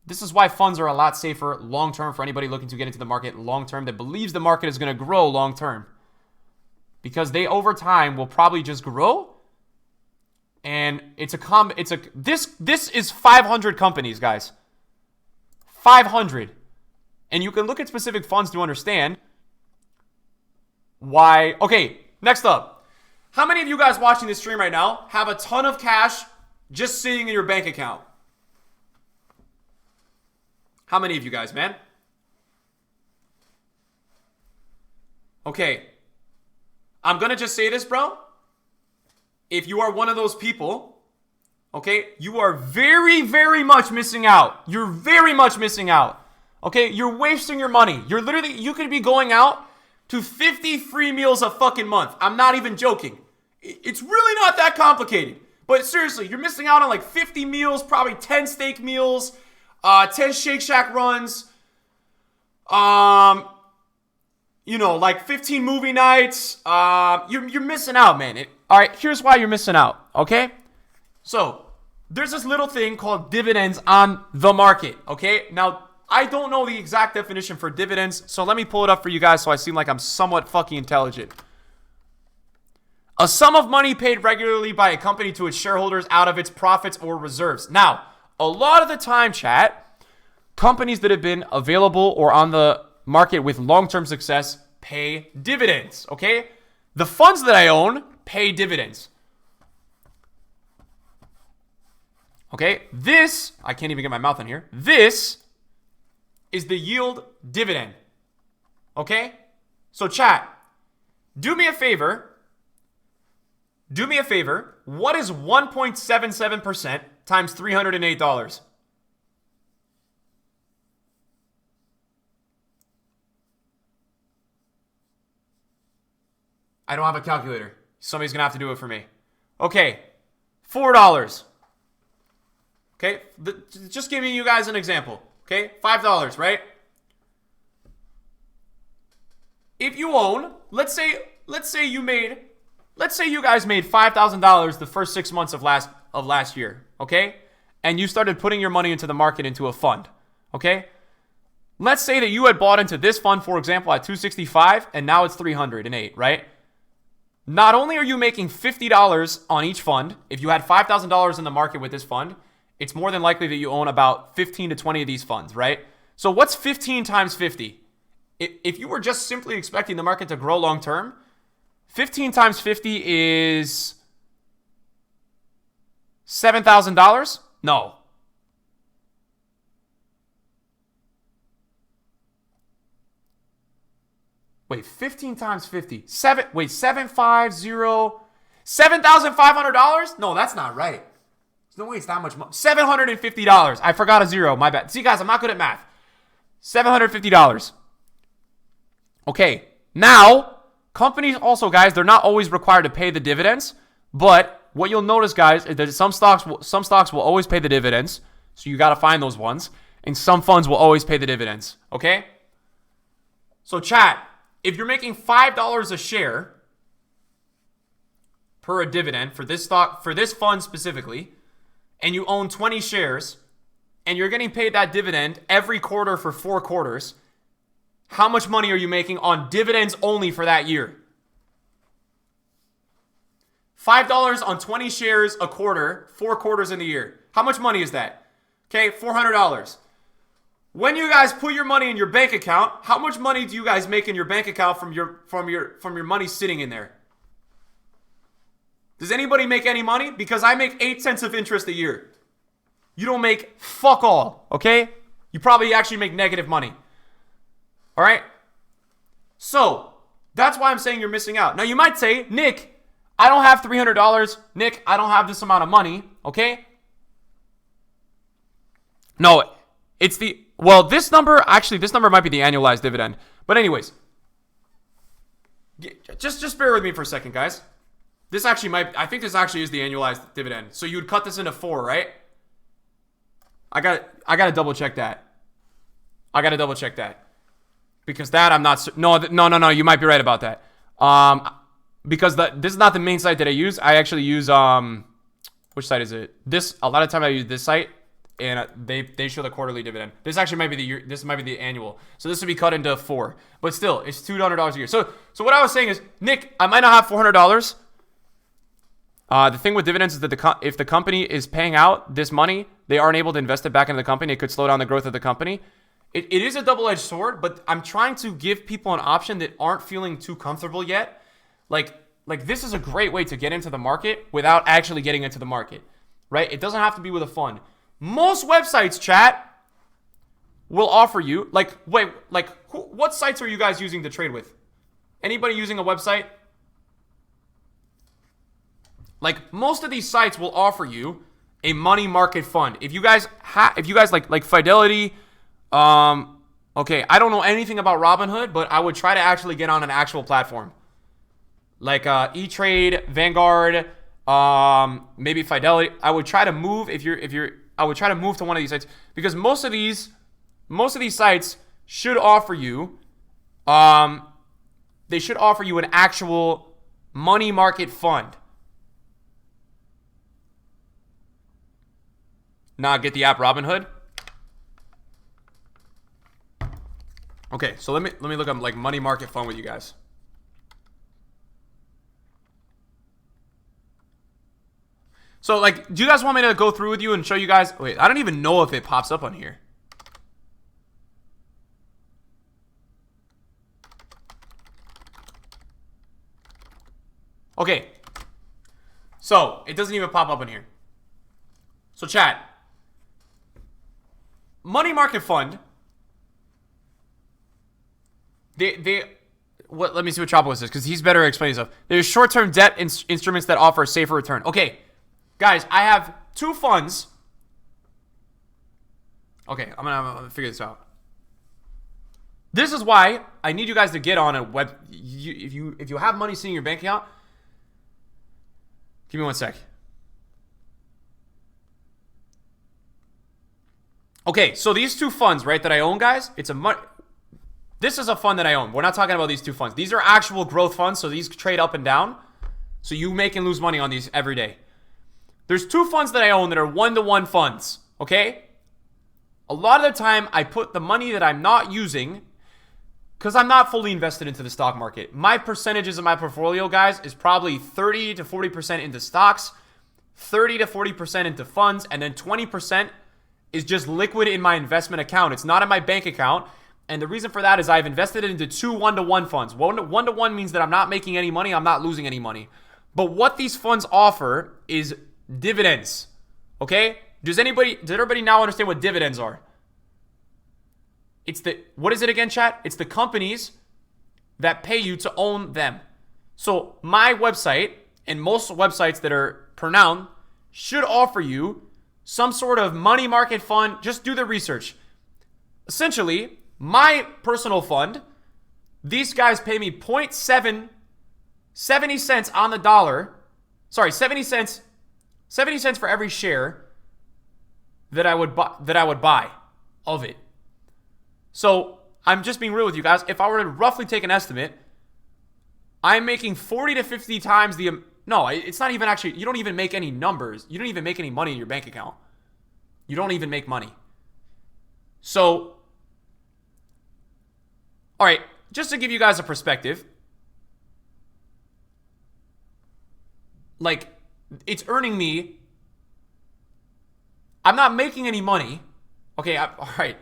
This is why funds are a lot safer long-term for anybody looking to get into the market long-term that believes the market is going to grow long-term. Because they, over time, will probably just grow. And this is 500 companies, guys. 500. And you can look at specific funds to understand why. Okay, next up. How many of you guys watching this stream right now have a ton of cash just sitting in your bank account? How many of you guys, man? Okay. I'm going to just say this, bro. If you are one of those people, okay, you are very, very much missing out. You're very much missing out. Okay, you're wasting your money. You could be going out to 50 free meals a fucking month. I'm not even joking. It's really not that complicated. But seriously, you're missing out on like 50 meals, probably 10 steak meals, 10 Shake Shack runs, like 15 movie nights. You're missing out, man. All right, here's why you're missing out, okay? So, there's this little thing called dividends on the market, okay? Now, I don't know the exact definition for dividends, so let me pull it up for you guys so I seem like I'm somewhat fucking intelligent. A sum of money paid regularly by a company to its shareholders out of its profits or reserves. Now, a lot of the time, chat, companies that have been available or on the market with long-term success pay dividends, okay? The funds that I own pay dividends. Okay, I can't even get my mouth in here. This is the yield dividend. Okay? So chat, do me a favor. What is 1.77% times $308? I don't have a calculator. Somebody's going to have to do it for me. Okay, $4. Okay, just giving you guys an example. Okay, $5, right? If you own, let's say you guys made $5,000 the first 6 months of last year, okay? And you started putting your money into the market into a fund, okay? Let's say that you had bought into this fund, for example, at $265, and now it's $308, right? Not only are you making $50 on each fund, if you had $5,000 in the market with this fund, it's more than likely that you own about 15 to 20 of these funds, right? So what's 15 times 50? If you were just simply expecting the market to grow long term, 15 times 50 is $7,000? No. Wait, 15 times 50. $7,500? No, that's not right. There's no way it's that much money. $750. I forgot a zero. My bad. See, guys, I'm not good at math. $750. Okay. Now, companies also, guys, they're not always required to pay the dividends. But what you'll notice, guys, is that some stocks will always pay the dividends. So you got to find those ones. And some funds will always pay the dividends. Okay? So, chat, if you're making $5 a share per a dividend for this stock, for this fund specifically, and you own 20 shares, and you're getting paid that dividend every quarter for 4 quarters, how much money are you making on dividends only for that year? $5 on 20 shares a quarter, 4 quarters in the year. How much money is that? Okay, $400. When you guys put your money in your bank account, how much money do you guys make in your bank account from your money sitting in there? Does anybody make any money? Because I make 8 cents of interest a year. You don't make fuck all, okay? You probably actually make negative money. All right? So, that's why I'm saying you're missing out. Now, you might say, Nick, I don't have $300. Nick, I don't have this amount of money, okay? No, it's this number might be the annualized dividend. But anyways, just bear with me for a second, guys. I think this actually is the annualized dividend. So you would cut this into 4, right? I gotta double check that. Because that I'm not, no, you might be right about that. because this is not the main site that I use. I actually use which site is it? A lot of time I use this site, and they show the quarterly dividend. This actually might be the year. This might be the annual. So this would be cut into 4. But still, it's $200 a year. So what I was saying is, Nick, I might not have $400. The thing with dividends is that if the company is paying out this money, they aren't able to invest it back into the company. It could slow down the growth of the company. It is a double-edged sword, but I'm trying to give people an option that aren't feeling too comfortable yet. Like this is a great way to get into the market without actually getting into the market, right? It doesn't have to be with a fund. Most websites, chat, will offer you, what sites are you guys using to trade with? Anybody using a website? Like, most of these sites will offer you a money market fund. If you guys like Fidelity, okay, I don't know anything about Robinhood, but I would try to actually get on an actual platform. Like E-Trade, Vanguard, maybe Fidelity. I would try to move I would try to move to one of these sites, because most of these sites should offer you they should offer you an actual money market fund. Get the app Robinhood. Okay, so let me look up like money market fund with you guys. So like, do you guys want me to go through with you and show you guys? Wait, I don't even know if it pops up on here. Okay, so it doesn't even pop up on here. So chat, money market fund. Let me see what Tropolis says, because he's better at explaining stuff. There's short-term debt instruments that offer a safer return. Okay, guys, I have 2 funds. Okay, I'm gonna figure this out. This is why I need you guys to get on a web. If you have money sitting in your bank account, give me 1 sec. Okay, so these 2 funds, right, that I own, guys, this is a fund that I own. We're not talking about these 2 funds. These are actual growth funds, so these trade up and down. So you make and lose money on these every day. There's 2 funds that I own that are one-to-one funds, okay? A lot of the time, I put the money that I'm not using, because I'm not fully invested into the stock market. My percentages of my portfolio, guys, is probably 30 to 40% into stocks, 30 to 40% into funds, and then 20% is just liquid in my investment account. It's not in my bank account. And the reason for that is I've invested it into 2 one-to-one funds. One-to-one means that I'm not making any money, I'm not losing any money. But what these funds offer is dividends. Okay? Does everybody now understand what dividends are? What is it again, chat? It's the companies that pay you to own them. So my website and most websites that are pronounced should offer you some sort of money market fund. Just do the research. Essentially, my personal fund, these guys pay me 0.70 cents on the dollar. Sorry, 70 cents for every share that I would buy of it. So I'm just being real with you guys. If I were to roughly take an estimate, I'm making 40 to 50 times the... No, it's not even actually... You don't even make any numbers. You don't even make any money in your bank account. You don't even make money. So, all right, just to give you guys a perspective, like, it's earning me... I'm not making any money. Okay, all right.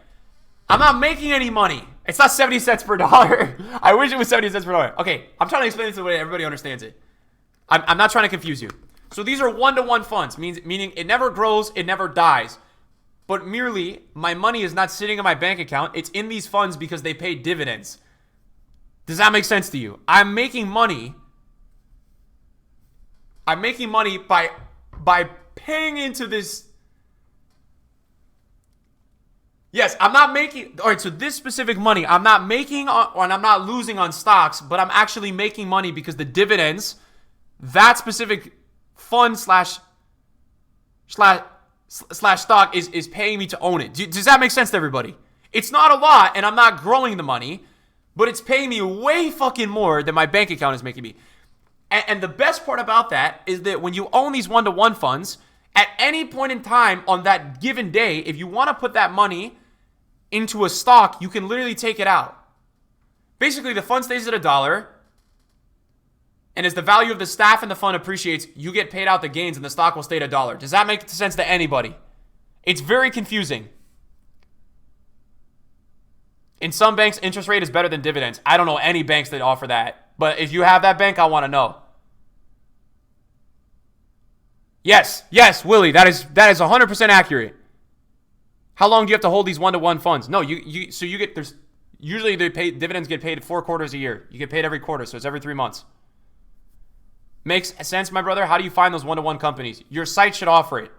I'm not making any money. It's not 70 cents per dollar. I wish it was 70 cents per dollar. Okay, I'm trying to explain this the way everybody understands it. I'm not trying to confuse you. So these are one-to-one funds, meaning it never grows, it never dies. But merely, my money is not sitting in my bank account. It's in these funds because they pay dividends. Does that make sense to you? I'm making money. I'm making money by paying into this. Yes, I'm not making... All right, so this specific money, I'm not making and I'm not losing on stocks, but I'm actually making money because the dividends, that specific fund slash stock is paying me to own it. Does that make sense to everybody? It's not a lot, and I'm not growing the money, but it's paying me way fucking more than my bank account is making me. And the best part about that is that when you own these one-to-one funds, at any point in time on that given day, if you want to put that money into a stock, you can literally take it out. Basically, the fund stays at $1, and as the value of the staff in the fund appreciates, you get paid out the gains and the stock will stay at $1. Does that make sense to anybody? It's very confusing. In some banks, interest rate is better than dividends. I don't know any banks that offer that. But if you have that bank, I want to know. Yes, Willie, that is 100% accurate. How long do you have to hold these one-to-one funds? No, there's usually dividends get paid 4 quarters a year. You get paid every quarter, so it's every 3 months. Makes sense, my brother? How do you find those one-to-one companies? Your site should offer it.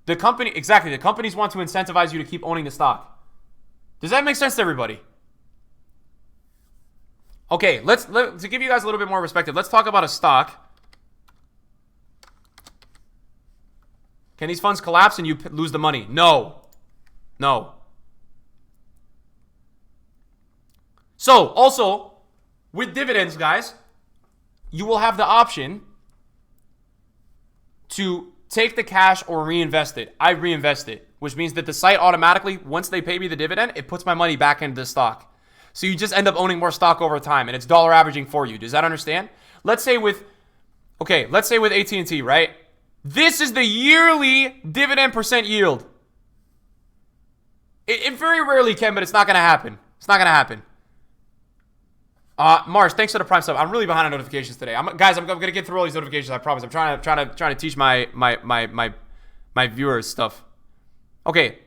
The companies want to incentivize you to keep owning the stock. Does that make sense to everybody? Okay, to give you guys a little bit more perspective, let's talk about a stock. Can these funds collapse and you lose the money? No. So, also, with dividends, guys, you will have the option to take the cash or reinvest it. I reinvest it, which means that the site automatically, once they pay me the dividend, it puts my money back into the stock. So you just end up owning more stock over time, and it's dollar averaging for you. Does that understand? Let's say with AT&T, right? This is the yearly dividend percent yield. It very rarely can, but it's not going to happen. It's not going to happen. Mars, thanks for the Prime sub. I'm really behind on notifications today. I'm going to get through all these notifications. I promise. I'm trying to teach my viewers stuff. Okay,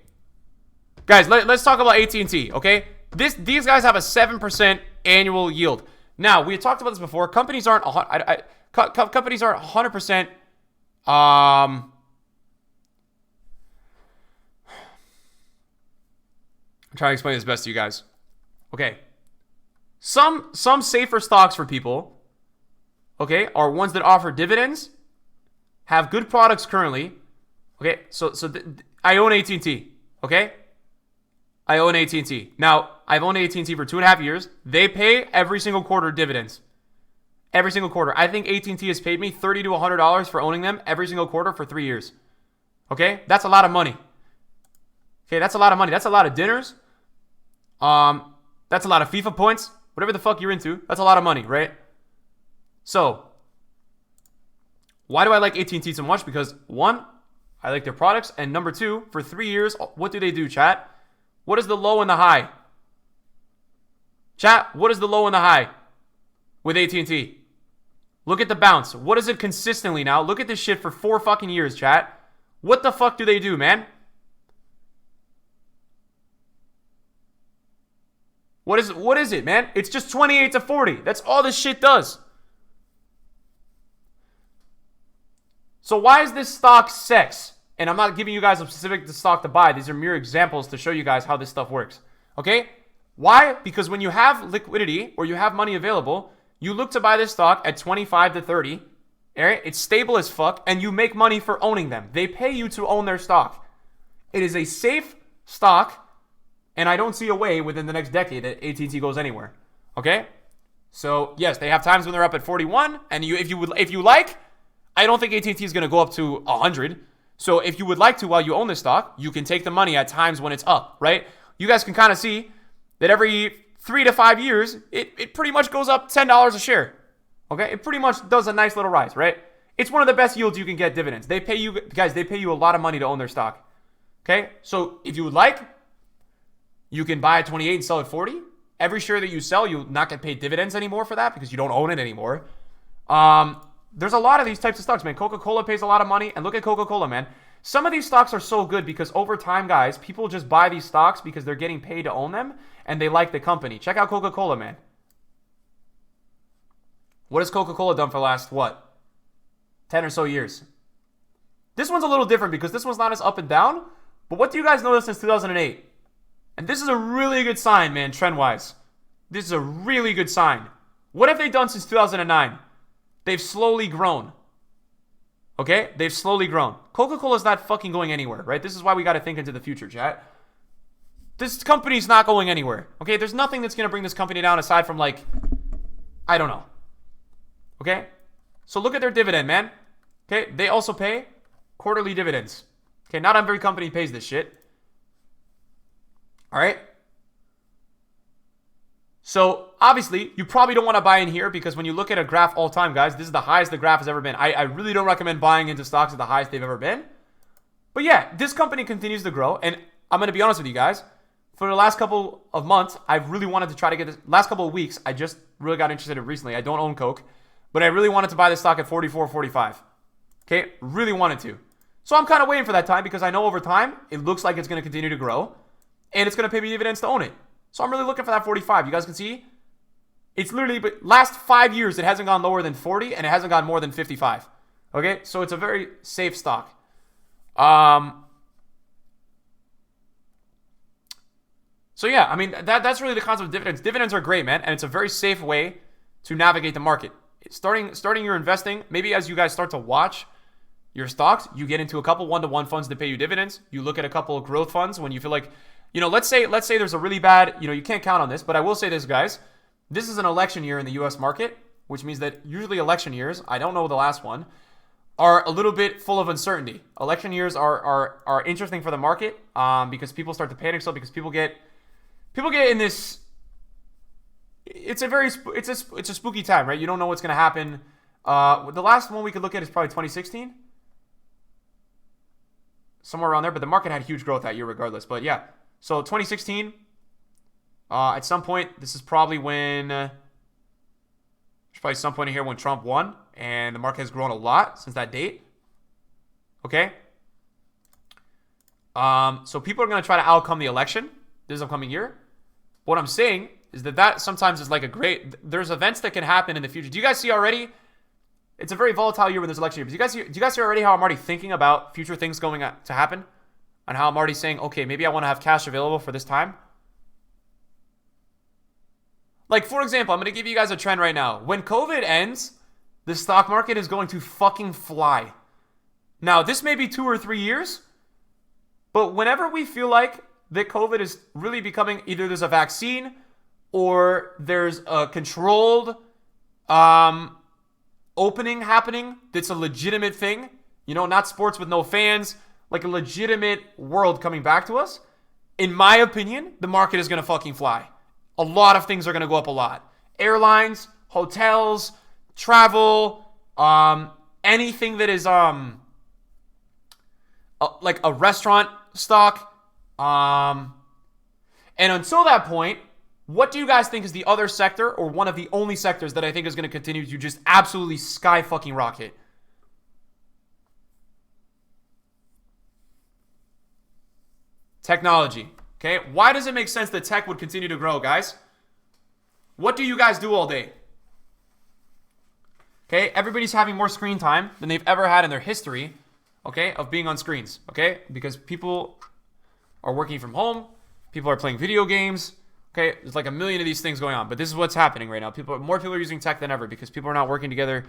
guys, let's talk about AT&T. Okay, these guys have a 7% annual yield. Now we had talked about this before. Companies aren't 100%. I'm trying to explain this best to you guys. Okay. Some safer stocks for people, okay, are ones that offer dividends, have good products currently. Okay, I own AT&T, okay? I own AT&T. Now, I've owned AT&T for 2.5 years. They pay every single quarter dividends. Every single quarter. I think AT&T has paid me $30 to $100 for owning them every single quarter for 3 years. Okay? That's a lot of money. Okay, that's a lot of money. That's a lot of dinners. That's a lot of FIFA points. Whatever the fuck you're into, that's a lot of money, right? So, why do I like AT&T so much? Because 1, I like their products, and number 2, for 3 years, what do they do, chat? What is the low and the high? Chat, what is the low and the high with AT&T? Look at the bounce. What is it consistently now? Look at this shit for 4 fucking years, chat. What the fuck do they do, man? What is it, man? It's just 28 to 40. That's all this shit does. So why is this stock sex? And I'm not giving you guys a specific stock to buy. These are mere examples to show you guys how this stuff works. Okay? Why? Because when you have liquidity or you have money available, you look to buy this stock at 25 to 30. All right? It's stable as fuck, and you make money for owning them. They pay you to own their stock. It is a safe stock. And I don't see a way within the next decade that AT&T goes anywhere. Okay? So, yes, they have times when they're up at 41. And if you like, I don't think AT&T is going to go up to 100. So, if you would like to while you own this stock, you can take the money at times when it's up, right? You guys can kind of see that every 3 to 5 years, it pretty much goes up $10 a share. Okay? It pretty much does a nice little rise, right? It's one of the best yields you can get dividends. They pay you a lot of money to own their stock. Okay? So, if you would like, you can buy at 28 and sell at 40. Every share that you sell, you'll not get paid dividends anymore for that because you don't own it anymore. There's a lot of these types of stocks, man. Coca-Cola pays a lot of money. And look at Coca-Cola, man. Some of these stocks are so good because over time, guys, people just buy these stocks because they're getting paid to own them and they like the company. Check out Coca-Cola, man. What has Coca-Cola done for the last, 10 or so years? This one's a little different because this one's not as up and down. But what do you guys notice since 2008? And this is a really good sign, man, trend-wise. This is a really good sign. What have they done since 2009? They've slowly grown. Okay? They've slowly grown. Coca-Cola's not fucking going anywhere, right? This is why we got to think into the future, chat. This company's not going anywhere. Okay? There's nothing that's going to bring this company down aside from, I don't know. Okay? So look at their dividend, man. Okay? They also pay quarterly dividends. Okay? Not every company pays this shit. All right? So obviously, you probably don't want to buy in here because when you look at a graph all time, guys, this is the highest the graph has ever been. I really don't recommend buying into stocks at the highest they've ever been. But yeah, this company continues to grow. And I'm going to be honest with you guys. For the last couple of months, I've really wanted to try to get this. Last couple of weeks, I just really got interested in it recently. I don't own Coke, but I really wanted to buy this stock at 44, 45. Okay, really wanted to. So I'm kind of waiting for that time because I know over time, it looks like it's going to continue to grow. And it's going to pay me dividends to own it. So I'm really looking for that 45. You guys can see, it's literally, but last 5 years, it hasn't gone lower than 40, and it hasn't gone more than 55. Okay, so it's a very safe stock. So yeah, I mean, that's really the concept of dividends. Dividends are great, man, and it's a very safe way to navigate the market. Starting your investing, maybe as you guys start to watch your stocks, you get into a couple one-to-one funds to pay you dividends. You look at a couple of growth funds when you feel like, let's say there's a really bad, you can't count on this, but I will say this, guys. This is an election year in the U.S. market, which means that usually election years, I don't know the last one, are a little bit full of uncertainty. Election years are interesting for the market because people start to panic, so because people get in this. It's a spooky time, right? You don't know what's going to happen. The last one we could look at is probably 2016, somewhere around there. But the market had huge growth that year, regardless. But yeah, so 2016. At some point, this is probably when. There's probably some point in here when Trump won, and the market has grown a lot since that date. Okay. So people are going to try to outcome the election this upcoming year. What I'm saying is that sometimes is like there's events that can happen in the future. Do you guys see already? It's a very volatile year when there's election year. Do you guys see already how I'm already thinking about future things going to happen? And how I'm already saying, okay, maybe I want to have cash available for this time. Like, for example, I'm going to give you guys a trend right now. When COVID ends, the stock market is going to fucking fly. Now, this may be 2 or 3 years, but whenever we feel like that COVID is really becoming, either there's a vaccine or there's a controlled opening happening that's a legitimate thing, not sports with no fans, like a legitimate world coming back to us, in my opinion, the market is going to fucking fly. A lot of things are going to go up a lot. Airlines, hotels, travel, anything that is like a restaurant stock. And until that point, what do you guys think is the other sector or one of the only sectors that I think is going to continue to just absolutely sky fucking rocket? Technology. Okay, why does it make sense that tech would continue to grow, guys? What do you guys do all day? Okay, everybody's having more screen time than they've ever had in their history, okay, of being on screens, okay? Because people are working from home, people are playing video games, okay? There's like a million of these things going on, but this is what's happening right now. More people are using tech than ever because people are not working together.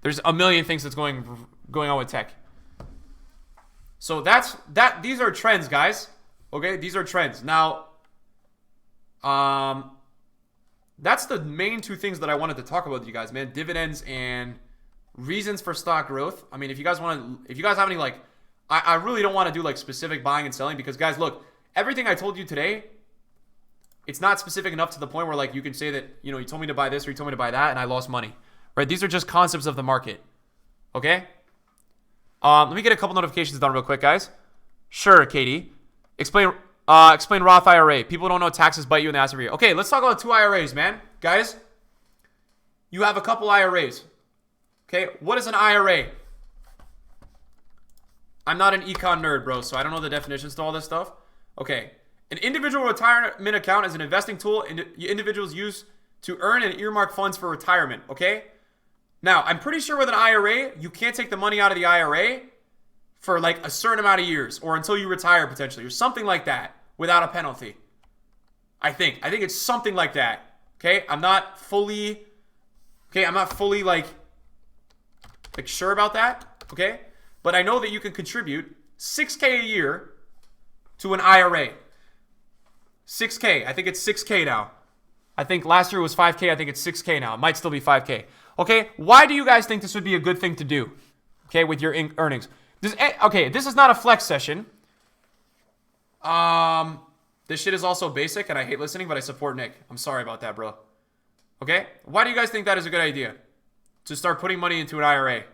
There's a million things that's going on with tech. So these are trends, guys. Okay, these are trends. Now, that's the main 2 things that I wanted to talk about with you guys, man. Dividends and reasons for stock growth. I mean, if you guys have any, I really don't want to do like specific buying and selling because, guys, look, everything I told you today, it's not specific enough to the point where like you can say that, you told me to buy this or you told me to buy that and I lost money, right? These are just concepts of the market. Okay. Let me get a couple notifications done real quick, guys. Sure, Katie. Explain Roth IRA. People don't know taxes bite you in the ass every year. Okay, let's talk about 2 IRAs, man. Guys, you have a couple IRAs. Okay, what is an IRA? I'm not an econ nerd, bro, so I don't know the definitions to all this stuff. Okay, an individual retirement account is an investing tool individuals use to earn and earmark funds for retirement, okay? Now, I'm pretty sure with an IRA, you can't take the money out of the IRA for like a certain amount of years or until you retire potentially or something like that without a penalty. I think it's something like that. Okay? I'm not fully like sure about that. Okay? But I know that you can contribute $6K a year to an IRA. $6K. I think it's $6K now. I think last year was $5K. I think it's $6K now. It might still be $5K. Okay, why do you guys think this would be a good thing to do? Okay, with your earnings. Okay, this is not a flex session. This shit is also basic, and I hate listening, but I support Nick. I'm sorry about that, bro. Okay, why do you guys think that is a good idea? To start putting money into an IRA.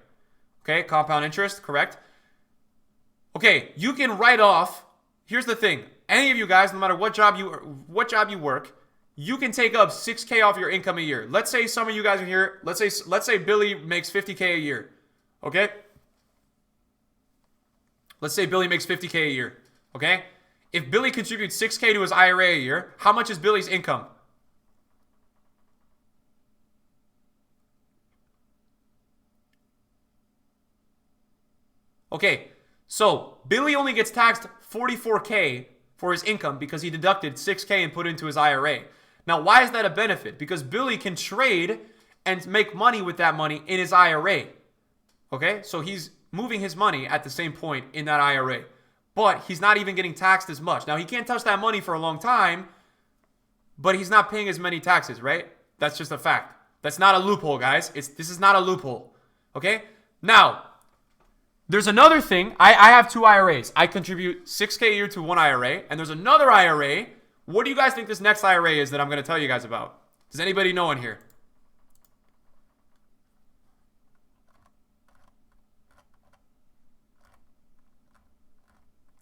Okay, compound interest, correct? Okay, you can write off. Here's the thing: any of you guys, no matter what job you work, you can take up $6K off your income a year. Let's say some of you guys are here. Let's say Billy makes $50K a year. Okay? Let's say Billy makes $50K a year. Okay? If Billy contributes $6K to his IRA a year, how much is Billy's income? Okay, so Billy only gets taxed $44K for his income because he deducted $6K and put it into his IRA. Now, why is that a benefit? Because Billy can trade and make money with that money in his IRA. Okay, so he's moving his money at the same point in that IRA. But he's not even getting taxed as much. Now, he can't touch that money for a long time, but he's not paying as many taxes, right? That's just a fact. That's not a loophole, guys. This is not a loophole. Okay? Now, there's another thing. I have 2 IRAs. I contribute $6K a year to one IRA, and there's another IRA. What do you guys think this next IRA is that I'm going to tell you guys about? Does anybody know in here?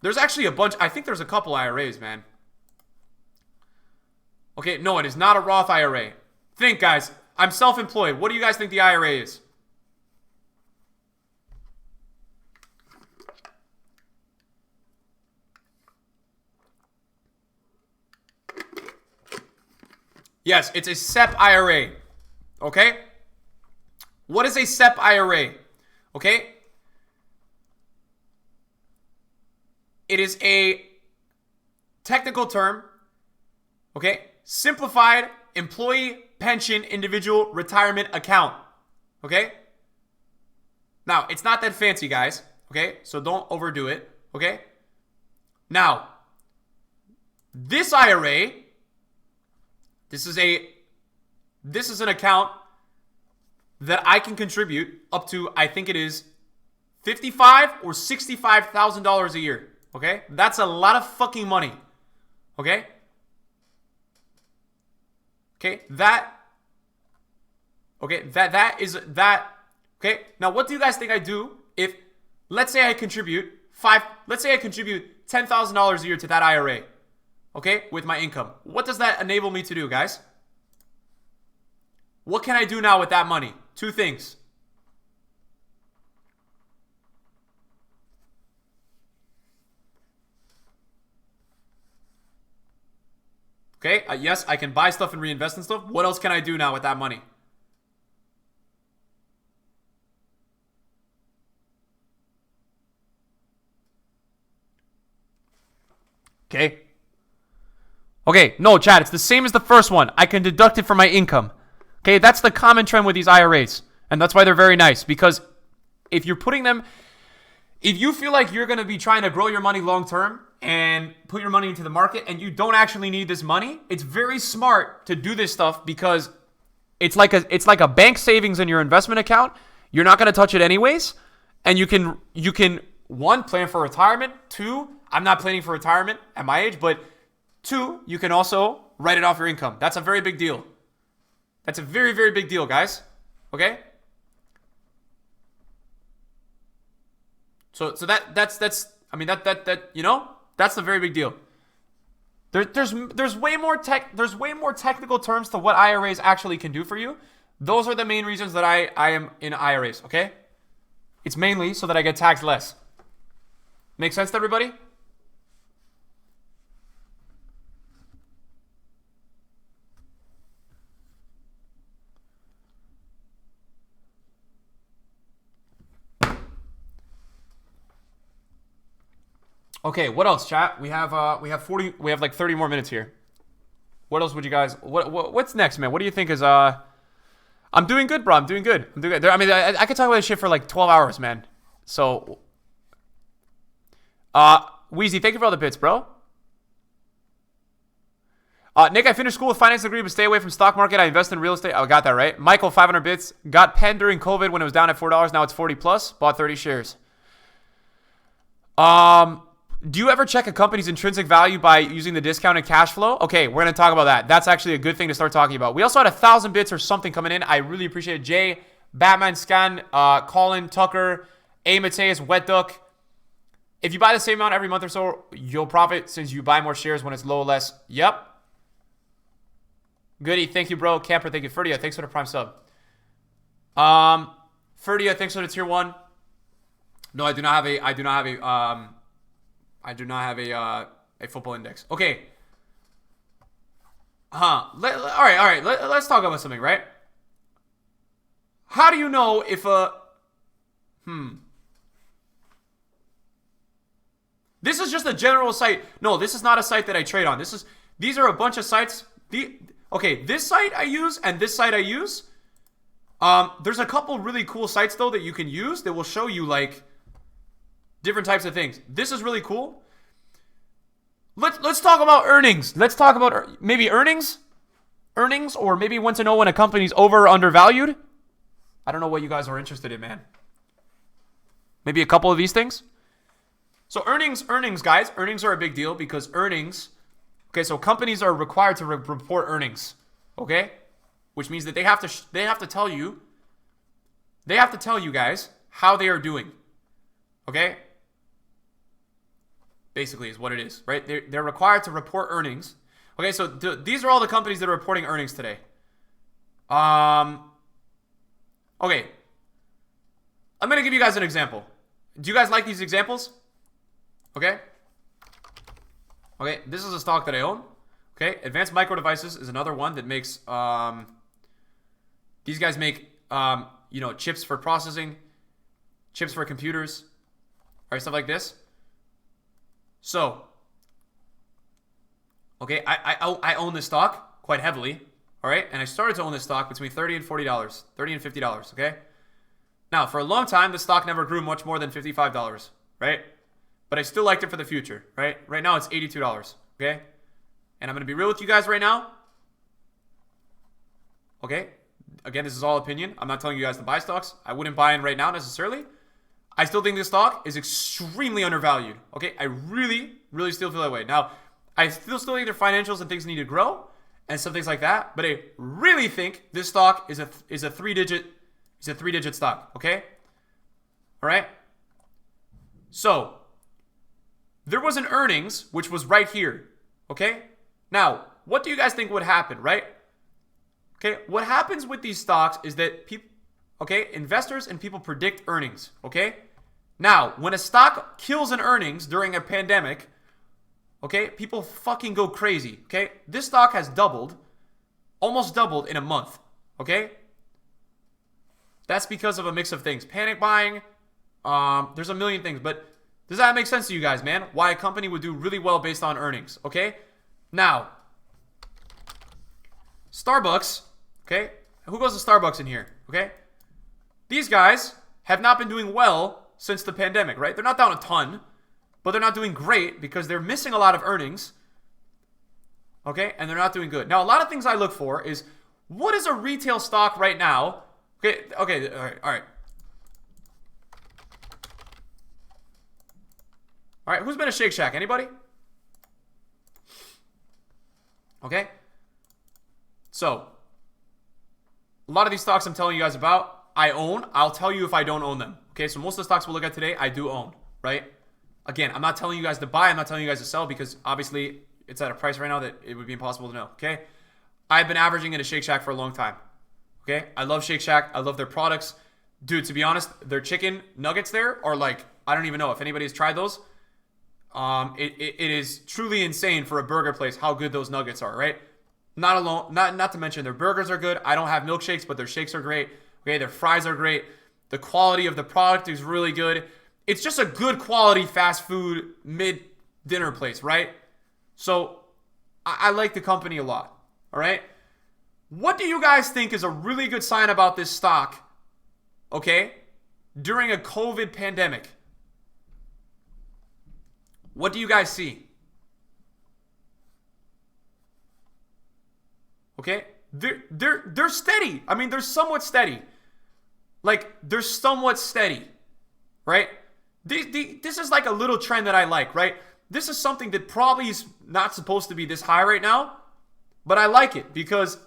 There's actually a bunch. I think there's a couple IRAs, man. Okay, no, it is not a Roth IRA. Think, guys. I'm self-employed. What do you guys think the IRA is? Yes, it's a SEP IRA. Okay? What is a SEP IRA? Okay? It is a technical term. Okay? Simplified employee pension individual retirement account. Okay? Now, it's not that fancy, guys. Okay? So don't overdo it. Okay? Now, this IRA, this is an account that I can contribute up to, I think it is $55,000 or $65,000 a year. Okay? That's a lot of fucking money. Okay? Okay? That now what do you guys think I do if, let's say I contribute $10,000 a year to that IRA? Okay, with my income. What does that enable me to do, guys? What can I do now with that money? 2 things. Okay, yes, I can buy stuff and reinvest in stuff. What else can I do now with that money? Okay. Okay, no, Chad, it's the same as the first one. I can deduct it from my income. Okay, that's the common trend with these IRAs. And that's why they're very nice. Because if you're putting them, if you feel like you're going to be trying to grow your money long term and put your money into the market and you don't actually need this money, it's very smart to do this stuff because it's like a bank savings in your investment account. You're not going to touch it anyways. And you can 1, plan for retirement. 2, I'm not planning for retirement at my age, but 2, you can also write it off your income. That's a very big deal. That's a very, very big deal, guys. Okay? So that's I mean that you know, that's a very big deal. There's way more technical terms to what IRAs actually can do for you. Those are the main reasons that I am in IRAs, okay? It's mainly so that I get taxed less. Make sense to everybody? Okay, what else, chat? We have like 30 more minutes here. What else would you guys what's next, man? What do you think is I'm doing good, bro. I'm doing good. I mean, I could talk about this shit for like 12 hours, man. So Wheezy, thank you for all the bits, bro. Nick, I finished school with finance degree, but stay away from stock market. I invest in real estate. I got that right. Michael, 500 bits. Got pen during COVID when it was down at $4. Now it's 40 plus. Bought 30 shares. Do you ever check a company's intrinsic value by using the discounted cash flow? Okay, we're going to talk about that. That's actually a good thing to start talking about. We also had 1,000 bits or something coming in. I really appreciate it. Jay, Batman Scan, Colin, Tucker, A. Mateus, Wet Duck. If you buy the same amount every month or so, you'll profit since you buy more shares when it's low or less. Yep. Goody, thank you, bro. Camper, thank you. Ferdia, thanks for the prime sub. Ferdia, thanks for the tier 1. No, I do not have a football index. Okay. All right. Let's talk about something, right? How do you know if This is just a general site. No, this is not a site that I trade on. These are a bunch of sites. Okay, this site I use and this site I use. There's a couple really cool sites though that you can use that will show you like different types of things. This is really cool. Let's talk about earnings. Let's talk about maybe earnings, or maybe want to know when a company's over or undervalued. I don't know what you guys are interested in, man. Maybe a couple of these things. So earnings, guys. Earnings are a big deal because earnings. Okay, so companies are required to report earnings. Okay, which means that they have to tell you. They have to tell you guys how they are doing. Okay. Basically is what it is, right? They're required to report earnings. Okay, so these are all the companies that are reporting earnings today. Okay. I'm going to give you guys an example. Do you guys like these examples? Okay. Okay, this is a stock that I own. Okay, Advanced Micro Devices is another one that makes, these guys make, chips for processing, chips for computers, or stuff like this. So, okay, I own this stock quite heavily, all right? And I started to own this stock between $30 and $40, $30 and $50, okay? Now, for a long time, the stock never grew much more than $55, right? But I still liked it for the future, right? Right now, it's $82, okay? And I'm going to be real with you guys right now. Okay? Again, this is all opinion. I'm not telling you guys to buy stocks. I wouldn't buy in right now necessarily. I still think this stock is extremely undervalued. Okay, I really, really still feel that way. Now, I still think their financials and things need to grow and some things like that. But I really think this stock is a three-digit stock. Okay, all right. So there was an earnings which was right here. Okay. Now, what do you guys think would happen? Right. Okay. What happens with these stocks is that people. Okay, investors and people predict earnings, okay? Now, when a stock kills an earnings during a pandemic, okay, people fucking go crazy, okay? This stock has doubled, almost doubled in a month, okay? That's because of a mix of things. Panic buying, there's a million things, but does that make sense to you guys, man? Why a company would do really well based on earnings, okay? Now, Starbucks, okay? Who goes to Starbucks in here, okay? These guys have not been doing well since the pandemic, right? They're not down a ton, but they're not doing great because they're missing a lot of earnings, okay? And they're not doing good. Now, a lot of things I look for is, what is a retail stock right now? Okay, all right. All right, who's been a Shake Shack? Anybody? Okay. So, a lot of these stocks I'm telling you guys about, I own. I'll tell you if I don't own them. Okay, so most of the stocks we'll look at today, I do own, right? Again, I'm not telling you guys to buy. I'm not telling you guys to sell because obviously it's at a price right now that it would be impossible to know, okay? I've been averaging in a Shake Shack for a long time, okay? I love Shake Shack. I love their products. Dude, to be honest, their chicken nuggets there are like, I don't even know if anybody has tried those. It is truly insane for a burger place how good those nuggets are, right? Not to mention their burgers are good. I don't have milkshakes, but their shakes are great. Okay, their fries are great. The quality of the product is really good. It's just a good quality fast food mid-dinner place, right? So I like the company a lot, all right? What do you guys think is a really good sign about this stock, okay, during a COVID pandemic? What do you guys see? Okay? They're steady. I mean, they're somewhat steady. Like, they're somewhat steady, right? This is like a little trend that I like, right? This is something that probably is not supposed to be this high right now, but I like it because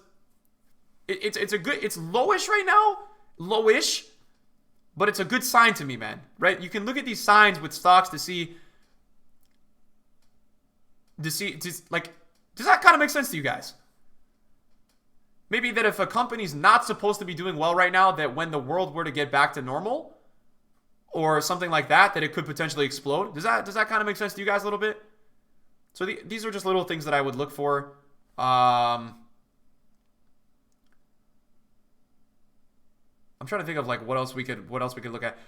it's a good, it's lowish right now, lowish, but it's a good sign to me, man, right? You can look at these signs with stocks to see, like, does that kind of make sense to you guys? Maybe that if a company's not supposed to be doing well right now, that when the world were to get back to normal or something like that, that it could potentially explode. Does that kind of make sense to you guys a little bit? So these are just little things that I would look for. I'm trying to think of like what else we could look at.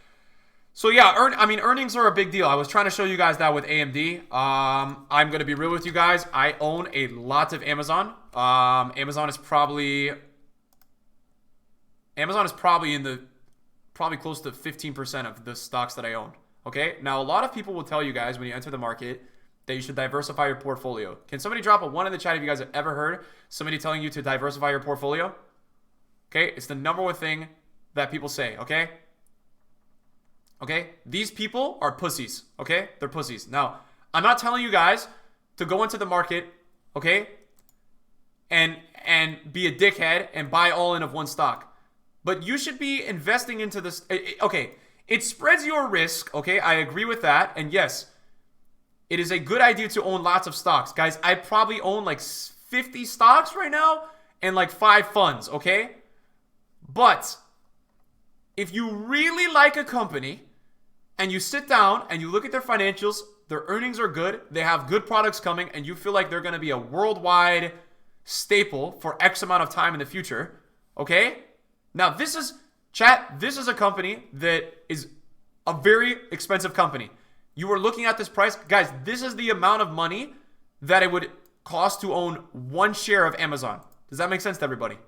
So yeah, earnings are a big deal. I was trying to show you guys that with AMD. I'm gonna be real with you guys. I own a lot of Amazon. Amazon is probably close to 15% of the stocks that I own. Okay. Now a lot of people will tell you guys when you enter the market that you should diversify your portfolio. Can somebody drop a 1 in the chat if you guys have ever heard somebody telling you to diversify your portfolio? Okay, it's the number one thing that people say. Okay. Okay, these people are pussies, okay? They're pussies. Now, I'm not telling you guys to go into the market, okay, and be a dickhead and buy all in of one stock. But you should be investing into this. Okay, it spreads your risk, okay? I agree with that. And yes, it is a good idea to own lots of stocks. Guys, I probably own like 50 stocks right now and like 5 funds, okay? But if you really like a company and you sit down and you look at their financials, their earnings are good, they have good products coming, and you feel like they're going to be a worldwide staple for X amount of time in the future, okay? Now, this is a company that is a very expensive company. You are looking at this price. Guys, this is the amount of money that it would cost to own 1 share of Amazon. Does that make sense to everybody?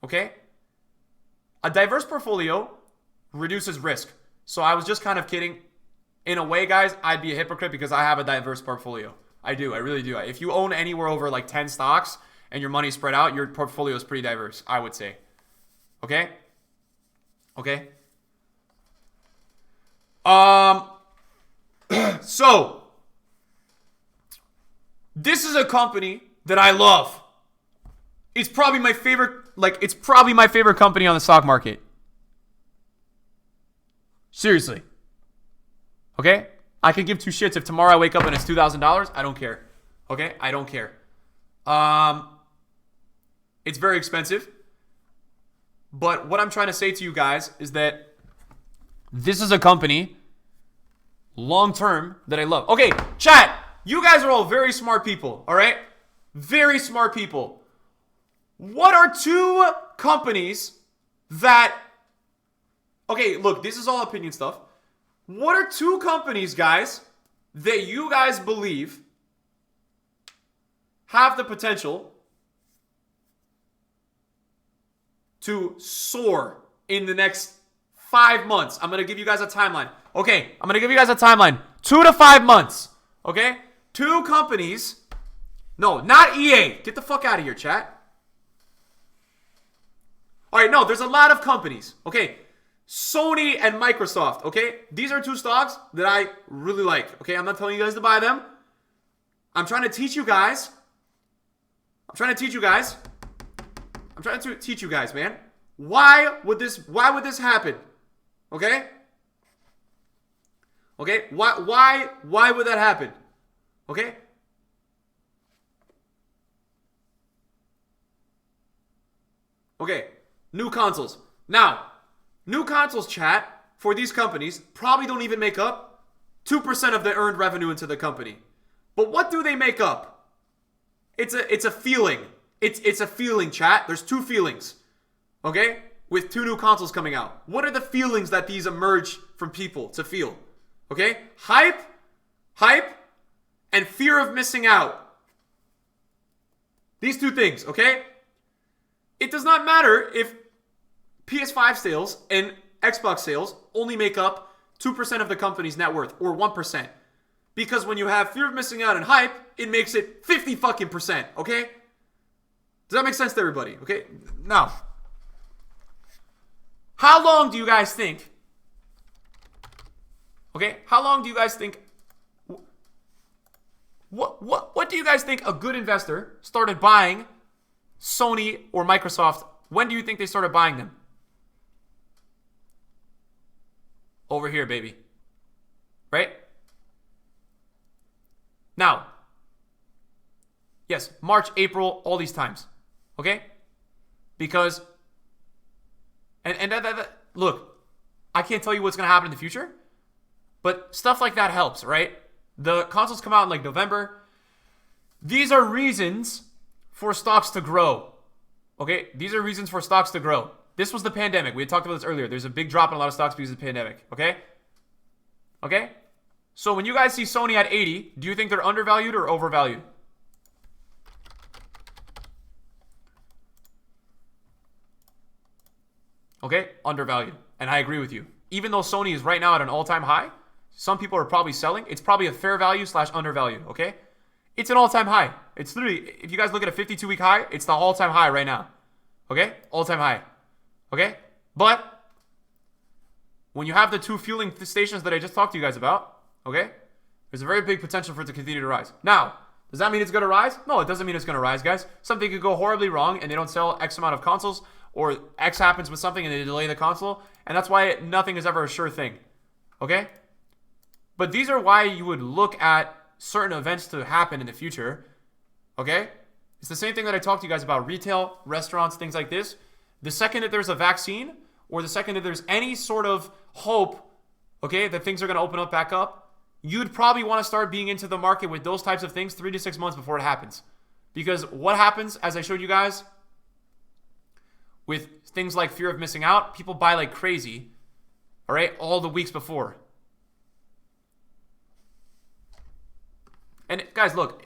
Okay? A diverse portfolio reduces risk. So I was just kind of kidding. In a way, guys, I'd be a hypocrite because I have a diverse portfolio. I do. I really do. If you own anywhere over like 10 stocks and your money's spread out, your portfolio is pretty diverse, I would say. Okay? Okay? So this is a company that I love. It's probably my favorite company on the stock market. Seriously. Okay? I can give 2 shits if tomorrow I wake up and it's $2,000. I don't care. Okay? I don't care. It's very expensive. But what I'm trying to say to you guys is that this is a company long term that I love. Okay, chat. You guys are all very smart people. All right? Very smart people. What are 2 companies that... Okay, look, this is all opinion stuff. What are 2 companies, guys, that you guys believe have the potential to soar in the next 5 months? I'm going to give you guys a timeline. Okay, I'm going to give you guys a timeline. 2 to 5 months. Okay? 2 companies. No, not EA. Get the fuck out of here, chat. All right, no, there's a lot of companies. Okay, Sony and Microsoft, okay? These are 2 stocks that I really like, okay? I'm not telling you guys to buy them. I'm trying to teach you guys. I'm trying to teach you guys, man. Why would this happen? Okay? Okay? Why would that happen? Okay? Okay. New consoles. Now, new consoles, chat, for these companies probably don't even make up 2% of the earned revenue into the company. But what do they make up? It's a feeling. It's a feeling, chat. There's 2 feelings. Okay? With 2 new consoles coming out. What are the feelings that these emerge from people to feel? Okay? Hype, and fear of missing out. These 2 things, okay? It does not matter if PS5 sales and Xbox sales only make up 2% of the company's net worth or 1%. Because when you have fear of missing out and hype, it makes it 50 fucking percent, okay? Does that make sense to everybody? Okay? Now, how long do you guys think? Okay? How long do you guys think? What do you guys think a good investor started buying Sony or Microsoft? When do you think they started buying them? Over here, baby. Right? Now, yes, March, April, all these times. Okay? Because, look, I can't tell you what's going to happen in the future, but stuff like that helps, right? The consoles come out in like November. These are reasons for stocks to grow. Okay? These are reasons for stocks to grow. This was the pandemic. We had talked about this earlier. There's a big drop in a lot of stocks because of the pandemic. Okay? Okay? So when you guys see Sony at 80, do you think they're undervalued or overvalued? Okay? Undervalued. And I agree with you. Even though Sony is right now at an all-time high, some people are probably selling. It's probably a fair value / undervalued. Okay? It's an all-time high. It's literally, if you guys look at a 52-week high, it's the all-time high right now. Okay? All-time high. Okay? But when you have the two fueling stations that I just talked to you guys about, okay, there's a very big potential for it to continue to rise. Now, does that mean it's going to rise? No, it doesn't mean it's going to rise, guys. Something could go horribly wrong and they don't sell X amount of consoles, or X happens with something and they delay the console, and that's why nothing is ever a sure thing. Okay? But these are why you would look at certain events to happen in the future. Okay? It's the same thing that I talked to you guys about retail, restaurants, things like this. The second that there's a vaccine, or the second that there's any sort of hope, okay, that things are going to open up back up, you'd probably want to start being into the market with those types of things 3 to 6 months before it happens. Because what happens, as I showed you guys, with things like fear of missing out, people buy like crazy, all right, all the weeks before. And guys, look,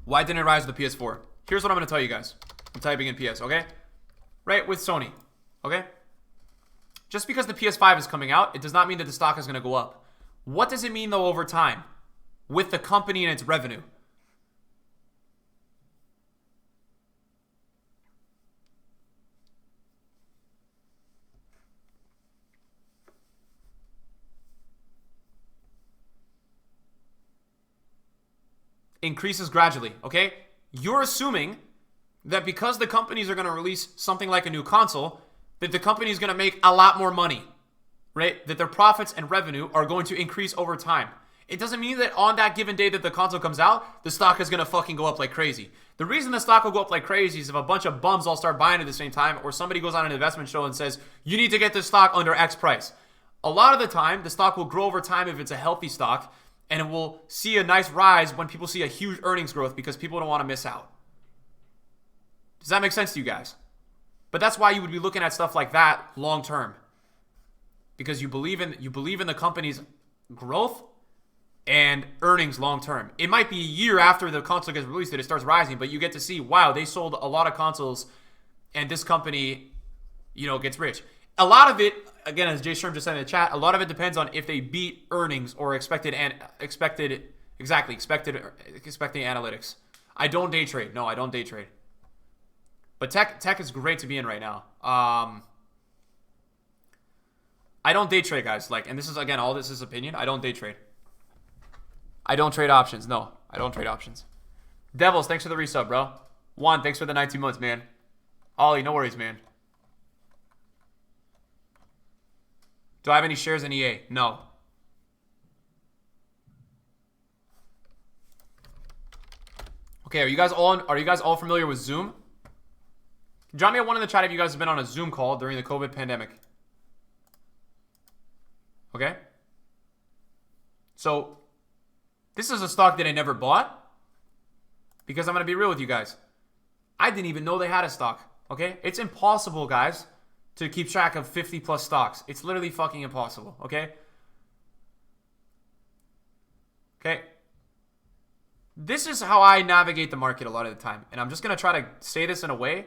why didn't it rise with the PS4? Here's what I'm going to tell you guys. I'm typing in PS, okay? Right, with Sony, okay? Just because the PS5 is coming out, it does not mean that the stock is going to go up. What does it mean, though, over time with the company and its revenue? Increases gradually, okay? You're assuming that because the companies are going to release something like a new console, that the company is going to make a lot more money, right? That their profits and revenue are going to increase over time. It doesn't mean that on that given day that the console comes out, the stock is going to fucking go up like crazy. The reason the stock will go up like crazy is if a bunch of bums all start buying at the same time, or somebody goes on an investment show and says, you need to get this stock under X price. A lot of the time, the stock will grow over time if it's a healthy stock, and it will see a nice rise when people see a huge earnings growth because people don't want to miss out. Does that make sense to you guys? But that's why you would be looking at stuff like that long term. Because you believe in the company's growth and earnings long term. It might be a year after the console gets released that it starts rising, but you get to see, wow, they sold a lot of consoles and this company, gets rich. A lot of it, again, as Jay Sherm just said in the chat, a lot of it depends on if they beat earnings or expected analytics. I don't day trade. No, I don't day trade. But tech is great to be in right now. I don't day trade, guys. And this is, again, all this is opinion. I don't day trade. I don't trade options. No, I don't trade options. Devils, thanks for the resub, bro. Juan, thanks for the 19 months, man. Ollie, no worries, man. Do I have any shares in EA? No. Okay, are you guys all familiar with Zoom? Drop me a 1 in the chat if you guys have been on a Zoom call during the COVID pandemic. Okay? So, this is a stock that I never bought because I'm going to be real with you guys. I didn't even know they had a stock. Okay? It's impossible, guys, to keep track of 50 plus stocks. It's literally fucking impossible. Okay? Okay? This is how I navigate the market a lot of the time. And I'm just going to try to say this in a way,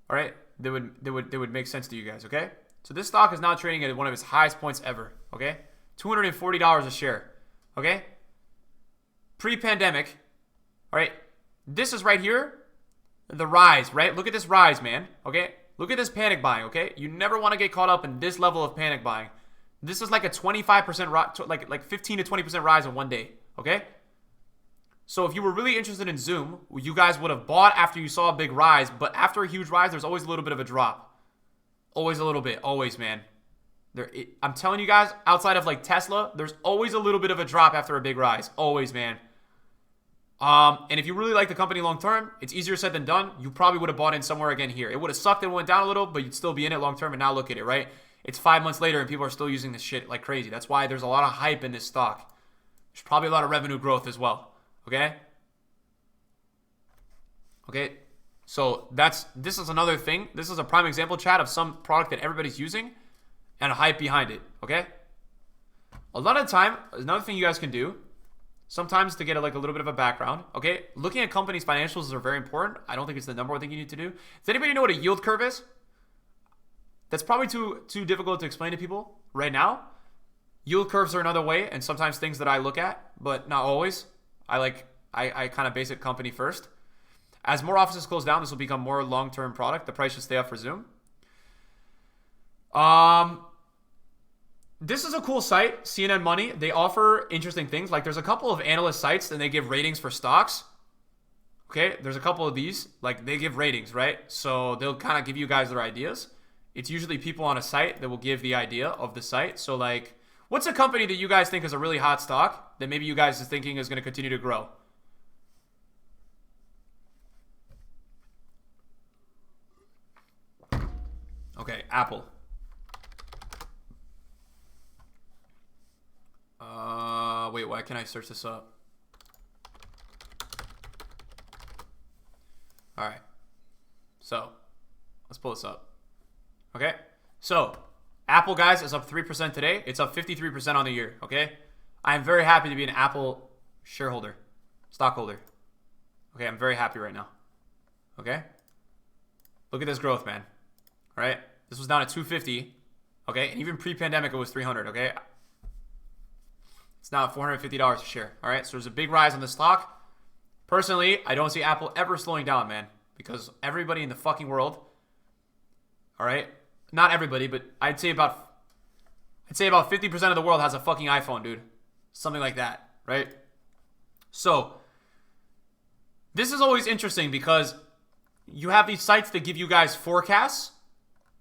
all right, that would make sense to you guys, okay? So this stock is now trading at one of its highest points ever, okay? $240 a share. Okay? Pre-pandemic. All right? This is right here. The rise, right? Look at this rise, man. Okay? Look at this panic buying, okay? You never want to get caught up in this level of panic buying. This is like a 25%, like 15 to 20% rise in one day, okay? So if you were really interested in Zoom, you guys would have bought after you saw a big rise, but after a huge rise, there's always a little bit of a drop. Always a little bit. Always, man. I'm telling you guys, outside of like Tesla, there's always a little bit of a drop after a big rise. Always, man. And if you really like the company long term, it's easier said than done. You probably would have bought in somewhere again here. It would have sucked and went down a little, but you'd still be in it long term. And now look at it, right? It's 5 months later and people are still using this shit like crazy. That's why there's a lot of hype in this stock. There's probably a lot of revenue growth as well. Okay? Okay? So this is another thing. This is a prime example, chat, of some product that everybody's using and a hype behind it. Okay? A lot of the time, another thing you guys can do, sometimes to get like a little bit of a background, okay? Looking at companies' financials are very important. I don't think it's the number one thing you need to do. Does anybody know what a yield curve is? That's probably too difficult to explain to people right now. Yield curves are another way, and sometimes things that I look at, but not always. I kind of base it company first. As more offices close down, this will become more long-term product. The price should stay up for Zoom. This is a cool site, CNN Money. They offer interesting things. Like there's a couple of analyst sites and they give ratings for stocks. Okay, there's a couple of these. Like they give ratings, right? So they'll kind of give you guys their ideas. It's usually people on a site that will give the idea of the site. So like, what's a company that you guys think is a really hot stock that maybe you guys are thinking is going to continue to grow? Okay, Apple. Wait, why can't I search this up? All right. So, let's pull this up. Okay? So, Apple, guys, is up 3% today. It's up 53% on the year, okay? I am very happy to be an Apple shareholder, stockholder. Okay, I'm very happy right now. Okay? Look at this growth, man. All right? This was down at 250, okay? And even pre-pandemic, it was 300, okay? It's now at $450 a share. All right, so there's a big rise on the stock. Personally, I don't see Apple ever slowing down, man, because everybody in the fucking world, all right, not everybody, but I'd say about 50% of the world has a fucking iPhone, dude. Something like that, right? So this is always interesting because you have these sites that give you guys forecasts,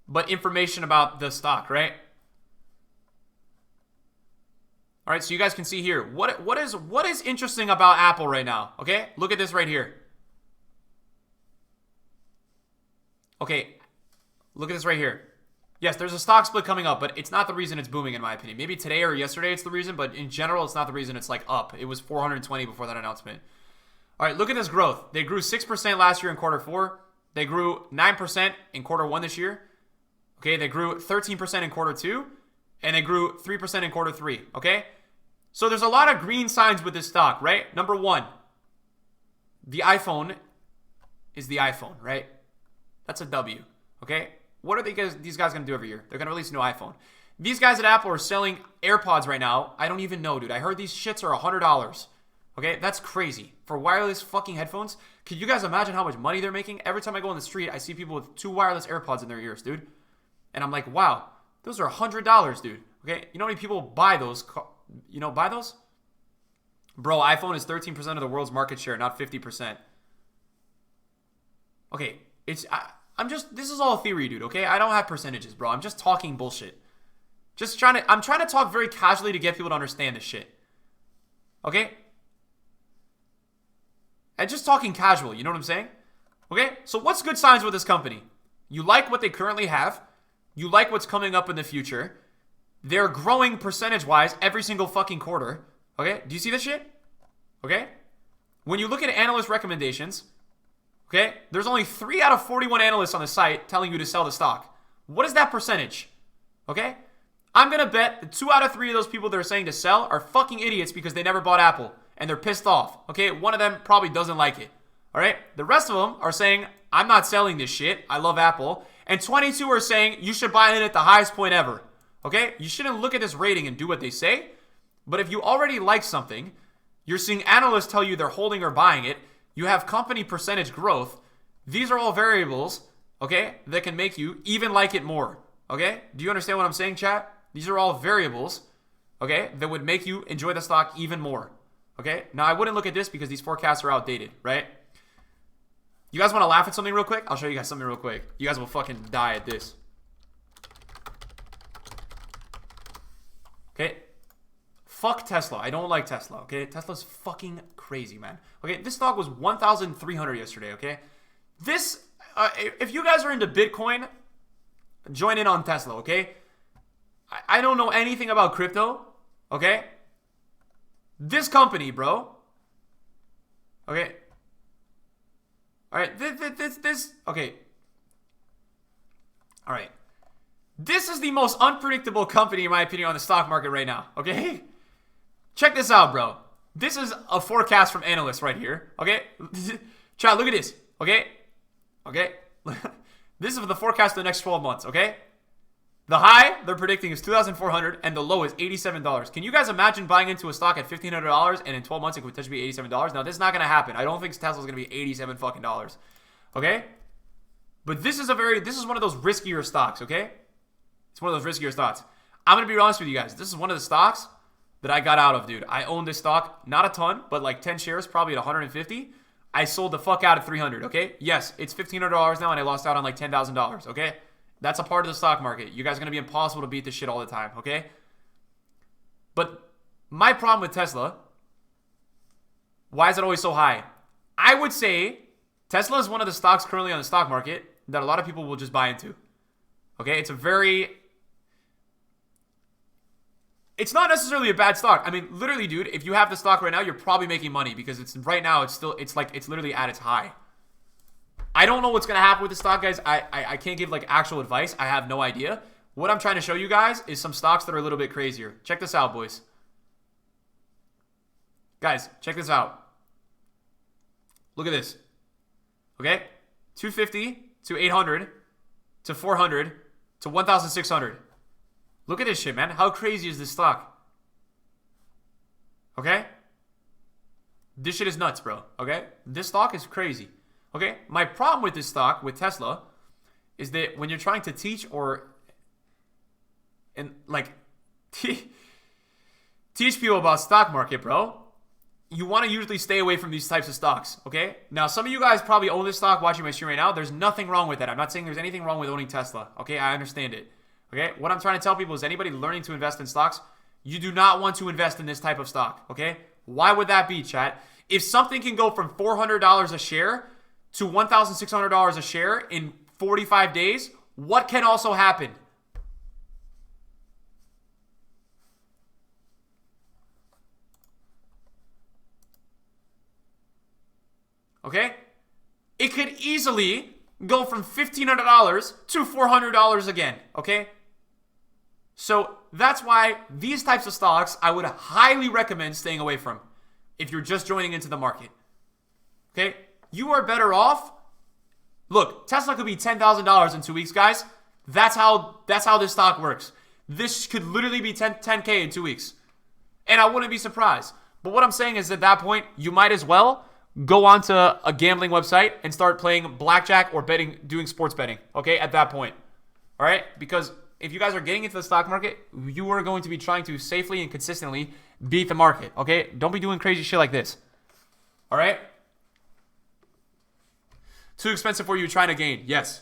but information about the stock, right? All right, so you guys can see here. What is interesting about Apple right now? Okay, look at this right here. Okay, look at this right here. Yes, there's a stock split coming up, but it's not the reason it's booming in my opinion. Maybe today or yesterday it's the reason, but in general, it's not the reason it's like up. It was 420 before that announcement. All right, look at this growth. They grew 6% last year in quarter 4. They grew 9% in quarter 1 this year. Okay, they grew 13% in quarter 2. And they grew 3% in quarter 3, okay? So there's a lot of green signs with this stock, right? Number 1, the iPhone is the iPhone, right? That's a W, okay? What are these guys going to do every year? They're going to release a new iPhone. These guys at Apple are selling AirPods right now. I don't even know, dude. I heard these shits are $100, okay? That's crazy. For wireless fucking headphones, could you guys imagine how much money they're making? Every time I go on the street, I see people with 2 wireless AirPods in their ears, dude. And I'm like, wow, those are $100, dude. Okay, you know how many people buy those? Buy those? Bro, iPhone is 13% of the world's market share, not 50%. Okay, this is all theory, dude, okay? I don't have percentages, bro. I'm just talking bullshit. I'm trying to talk very casually to get people to understand this shit. Okay? And just talking casual, you know what I'm saying? Okay, so what's good signs with this company? You like what they currently have. You like what's coming up in the future. They're growing percentage-wise every single fucking quarter. Okay? Do you see this shit? Okay? When you look at analyst recommendations, okay, there's only 3 out of 41 analysts on the site telling you to sell the stock. What is that percentage? Okay? I'm going to bet that 2 out of 3 of those people that are saying to sell are fucking idiots because they never bought Apple and they're pissed off. Okay? One of them probably doesn't like it. All right? The rest of them are saying, I'm not selling this shit. I love Apple. And 22 are saying you should buy in at the highest point ever. Okay? You shouldn't look at this rating and do what they say. But if you already like something, you're seeing analysts tell you they're holding or buying it, you have company percentage growth, these are all variables, okay, that can make you even like it more. Okay? Do you understand what I'm saying, chat? These are all variables, okay, that would make you enjoy the stock even more. Okay? Now, I wouldn't look at this because these forecasts are outdated, right? You guys want to laugh at something real quick? I'll show you guys something real quick. You guys will fucking die at this. Okay? Fuck Tesla. I don't like Tesla, okay? Tesla's fucking crazy, man. Okay, this stock was 1,300 yesterday, okay? This, if you guys are into Bitcoin, join in on Tesla, okay? I don't know anything about crypto, okay? This company, bro. Okay? Alright, okay. Alright. This is the most unpredictable company, in my opinion, on the stock market right now, okay? Check this out, bro. This is a forecast from analysts right here, okay? Chat, look at this, okay? Okay? This is for the forecast for the next 12 months, okay? The high they're predicting is $2,400 and the low is $87. Can you guys imagine buying into a stock at $1,500 and in 12 months it could potentially be $87? Now, this is not going to happen. I don't think Tesla's going to be $87 fucking dollars, okay? But this is one of those riskier stocks, okay? It's one of those riskier stocks. I'm going to be honest with you guys. This is one of the stocks that I got out of, dude. I own this stock, not a ton, but like 10 shares, probably at 150. I sold the fuck out at 300, okay? Yes, it's $1,500 now and I lost out on like $10,000, okay? That's a part of the stock market. You guys are going to be impossible to beat this shit all the time, okay? But my problem with Tesla, why is it always so high? I would say Tesla is one of the stocks currently on the stock market that a lot of people will just buy into, okay? It's not necessarily a bad stock. I mean, literally, dude, if you have the stock right now, you're probably making money because it's literally at its high. I don't know what's going to happen with the stock, guys. I can't give like actual advice. I have no idea. What I'm trying to show you guys is some stocks that are a little bit crazier. Check this out, boys. Guys, check this out. Look at this. Okay? 250 to 800 to 400 to 1,600. Look at this shit, man. How crazy is this stock? Okay? This shit is nuts, bro. Okay? This stock is crazy. Okay? My problem with this stock, with Tesla, is that when you're trying to teach teach people about stock market, bro, you want to usually stay away from these types of stocks, okay? Now, some of you guys probably own this stock watching my stream right now. There's nothing wrong with that. I'm not saying there's anything wrong with owning Tesla, okay? I understand it. Okay, what I'm trying to tell people is anybody learning to invest in stocks, you do not want to invest in this type of stock, okay? Why would that be, chat? If something can go from $400 a share to $1,600 a share in 45 days, what can also happen? Okay? It could easily go from $1,500 to $400 again, okay? So that's why these types of stocks I would highly recommend staying away from if you're just joining into the market, okay? You are better off. Look, Tesla could be $10,000 in 2 weeks, guys. That's how this stock works. This could literally be 10K in 2 weeks, and I wouldn't be surprised. But what I'm saying is at that point, you might as well go onto a gambling website and start playing blackjack or doing sports betting, okay, at that point. All right? Because if you guys are getting into the stock market, you are going to be trying to safely and consistently beat the market, okay? Don't be doing crazy shit like this. All right? Too expensive for you trying to gain. Yes.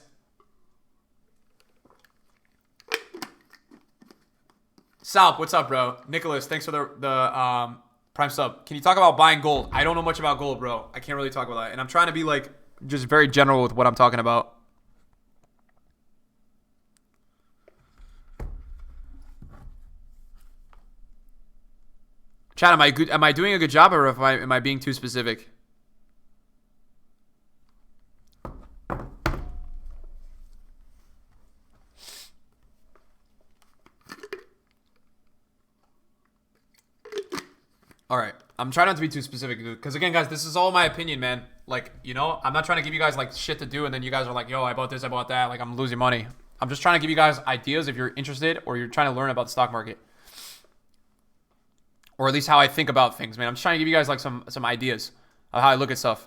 Salp, what's up, bro? Nicholas, thanks for the Prime sub. Can you talk about buying gold? I don't know much about gold, bro. I can't really talk about that. And I'm trying to be like just very general with what I'm talking about. Chat, am I doing a good job, or am I being too specific? All right, I'm trying not to be too specific, because again, guys, this is all my opinion, man. Like, you know, I'm not trying to give you guys like shit to do, and then you guys are like, yo, I bought this, I bought that, like I'm losing money. I'm just trying to give you guys ideas if you're interested or you're trying to learn about the stock market. Or at least how I think about things, man. I'm just trying to give you guys like some ideas of how I look at stuff.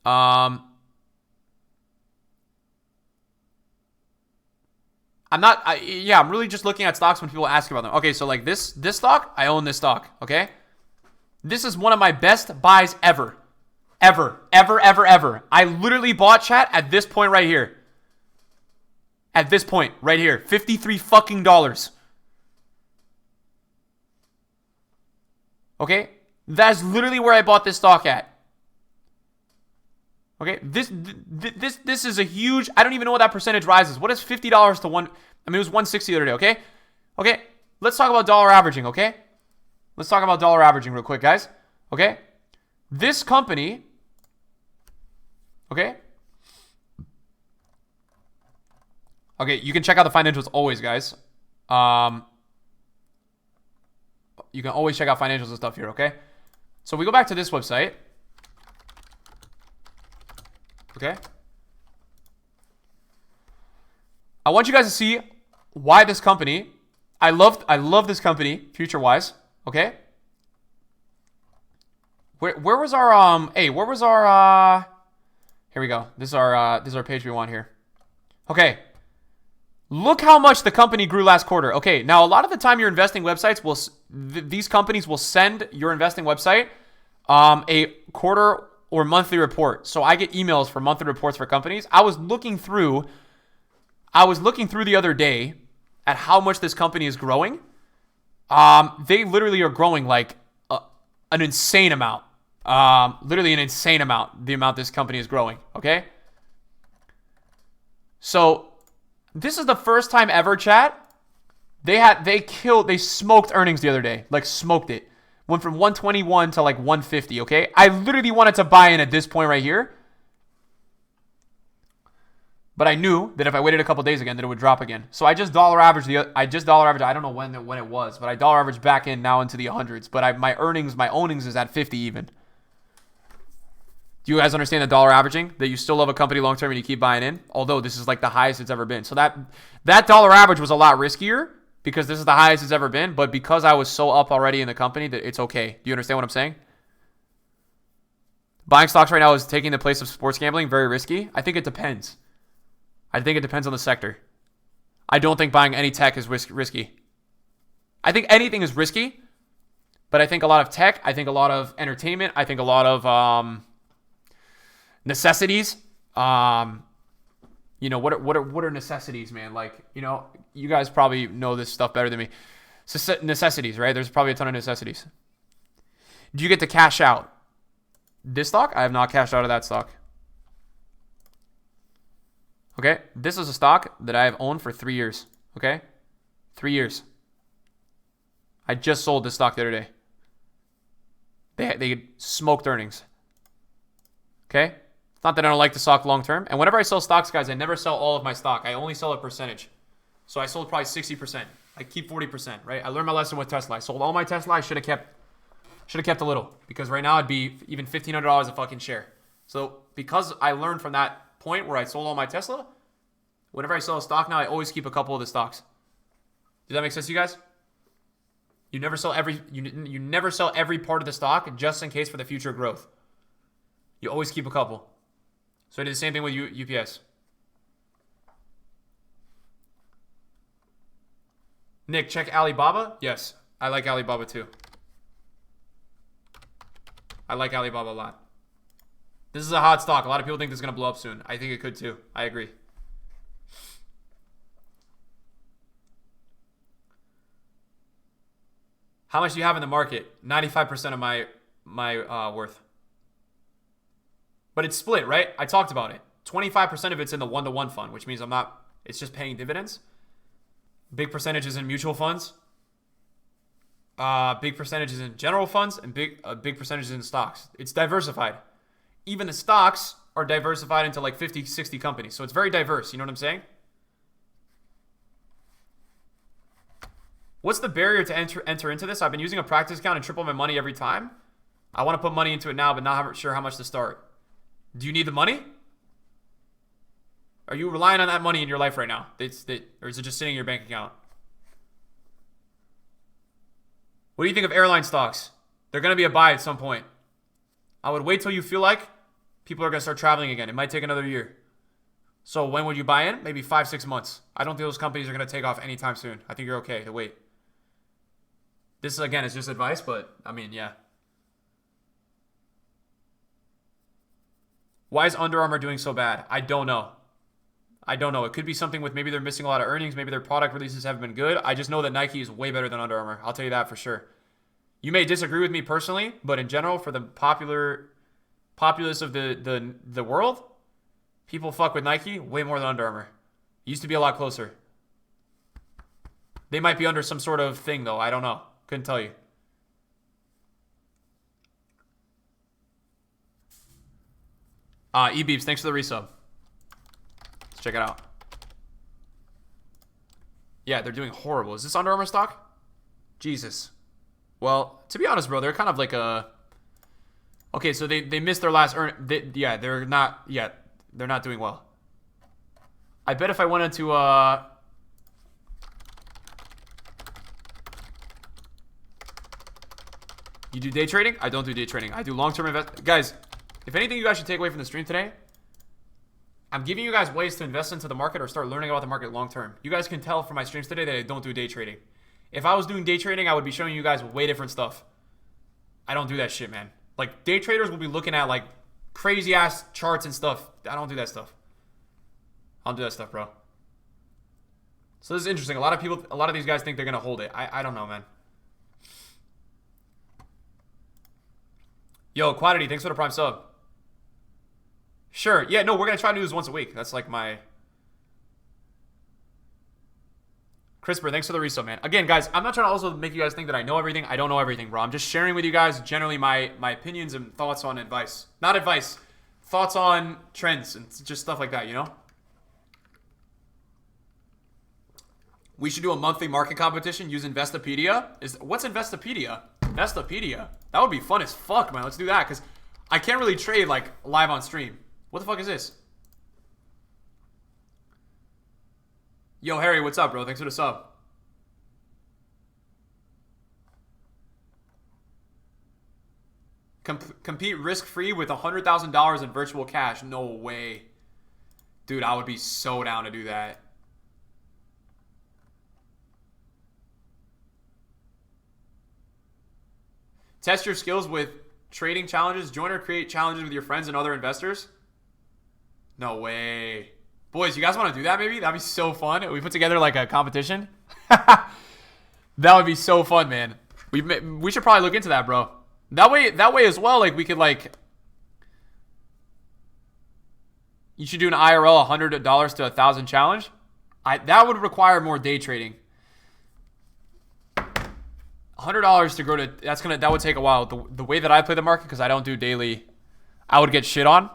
I'm really just looking at stocks when people ask about them. Okay, so like this stock, I own this stock, okay? This is one of my best buys ever. Ever. I literally bought, chat, at this point right here. At this point right here. $53 fucking dollars. Okay? That's literally where I bought this stock at. Okay? This is a huge, I don't even know what that percentage rises. What is $50 to one? I mean, it was 160 the other day, okay? Okay? Let's talk about dollar averaging, okay? Let's talk about dollar averaging real quick, guys. Okay? This company, okay? Okay, you can check out the financials always, guys. You can always check out financials and stuff here, okay? So we go back to this website. Okay? I want you guys to see why this company, I love this company, future-wise, okay? Where was our, here we go. This is our page we want here. Okay. Look how much the company grew last quarter. Okay, now a lot of the time your investing websites will, these companies will send your investing website a quarter or monthly report. So I get emails for monthly reports for companies. I was looking through the other day at how much this company is growing. They literally are growing like an insane amount. Literally an insane amount, the amount this company is growing, okay? So this is the first time ever, chat. They smoked earnings the other day. Like smoked it. Went from 121 to like 150, okay? I literally wanted to buy in at this point right here. But I knew that if I waited a couple days again, that it would drop again. So I just dollar averaged I don't know when it was, but I dollar averaged back in now into the hundreds. But my ownings is at 50 even. Do you guys understand the dollar averaging? That you still love a company long term and you keep buying in? Although this is like the highest it's ever been. So that dollar average was a lot riskier because this is the highest it's ever been. But because I was so up already in the company, that it's okay. Do you understand what I'm saying? Buying stocks right now is taking the place of sports gambling. Very risky. I think it depends. I think it depends on the sector. I don't think buying any tech is risky. I think anything is risky. But I think a lot of tech. I think a lot of entertainment. I think a lot of necessities. What are necessities, man? Like, you guys probably know this stuff better than me. Necessities, right? There's probably a ton of necessities. Do you get to cash out this stock? I have not cashed out of that stock. Okay, this is a stock that I have owned for 3 years. Okay, 3 years. I just sold this stock the other day. They smoked earnings. Okay. Not that I don't like the stock long term. And whenever I sell stocks, guys, I never sell all of my stock. I only sell a percentage. So I sold probably 60%. I keep 40%, right? I learned my lesson with Tesla. I sold all my Tesla. I should have kept a little. Because right now it'd be even $1,500 a fucking share. So because I learned from that point where I sold all my Tesla, whenever I sell a stock now, I always keep a couple of the stocks. Does that make sense to you guys? You never sell you never sell every part of the stock just in case for the future growth. You always keep a couple. So I did the same thing with UPS. Nick, check Alibaba. Yes, I like Alibaba too. I like Alibaba a lot. This is a hot stock. A lot of people think this is going to blow up soon. I think it could too. I agree. How much do you have in the market? 95% of my worth. But it's split, right? I talked about it. 25% of it's in the 1-to-1 fund, which means it's just paying dividends. Big percentages in mutual funds. Big percentages in general funds, and big percentages in stocks. It's diversified. Even the stocks are diversified into like 50, 60 companies. So it's very diverse. You know what I'm saying? What's the barrier to enter into this? I've been using a practice account and triple my money every time. I want to put money into it now, but not sure how much to start. Do you need the money? Are you relying on that money in your life right now? Or is it just sitting in your bank account? What do you think of airline stocks? They're going to be a buy at some point. I would wait till you feel like people are going to start traveling again. It might take another year. So when would you buy in? Maybe 5-6 months. I don't think those companies are going to take off anytime soon. I think you're okay to wait. This, again, is just advice, but, I mean, yeah. Why is Under Armour doing so bad? I don't know. I don't know. It could be something with maybe they're missing a lot of earnings. Maybe their product releases haven't been good. I just know that Nike is way better than Under Armour. I'll tell you that for sure. You may disagree with me personally, but in general, for the populace of the world, people fuck with Nike way more than Under Armour. Used to be a lot closer. They might be under some sort of thing, though. I don't know. Couldn't tell you. E-Beeps, thanks for the resub. Let's check it out. Yeah, they're doing horrible. Is this Under Armour stock? Jesus. Well, to be honest, bro, they're kind of like a... Okay, so they missed their last yeah, they're not yet. They're not doing well. I bet if I went into... You do day trading? I don't do day trading. I do long-term invest. Guys, if anything you guys should take away from the stream today, I'm giving you guys ways to invest into the market or start learning about the market long-term. You guys can tell from my streams today that I don't do day trading. If I was doing day trading, I would be showing you guys way different stuff. I don't do that shit, man. Like, day traders will be looking at, like, crazy-ass charts and stuff. I don't do that stuff. I don't do that stuff, bro. So this is interesting. A lot of these guys think they're going to hold it. I don't know, man. Yo, Quantity, thanks for the prime sub. Sure. Yeah, no, we're going to try to do this once a week. That's like my... CRISPR, thanks for the resub, man. Again, guys, I'm not trying to also make you guys think that I know everything. I don't know everything, bro. I'm just sharing with you guys generally my opinions and thoughts on advice. Not advice. Thoughts on trends and just stuff like that, you know? We should do a monthly market competition. Use Investopedia. What's Investopedia? Investopedia. That would be fun as fuck, man. Let's do that, because I can't really trade, like, live on stream. What the fuck is this? Yo, Harry, what's up, bro? Thanks for the sub. Compete risk-free with $100,000 in virtual cash. No way. Dude, I would be so down to do that. Test your skills with trading challenges. Join or create challenges with your friends and other investors. No way. Boys, you guys want to do that maybe? That'd be so fun. We put together like a competition. That would be so fun, man. We should probably look into that, bro. That way as well, like we could like... You should do an IRL $100 to 1,000 challenge. That would require more day trading. $100 to grow to... That would take a while. The way that I play the market, because I don't do daily, I would get shit on.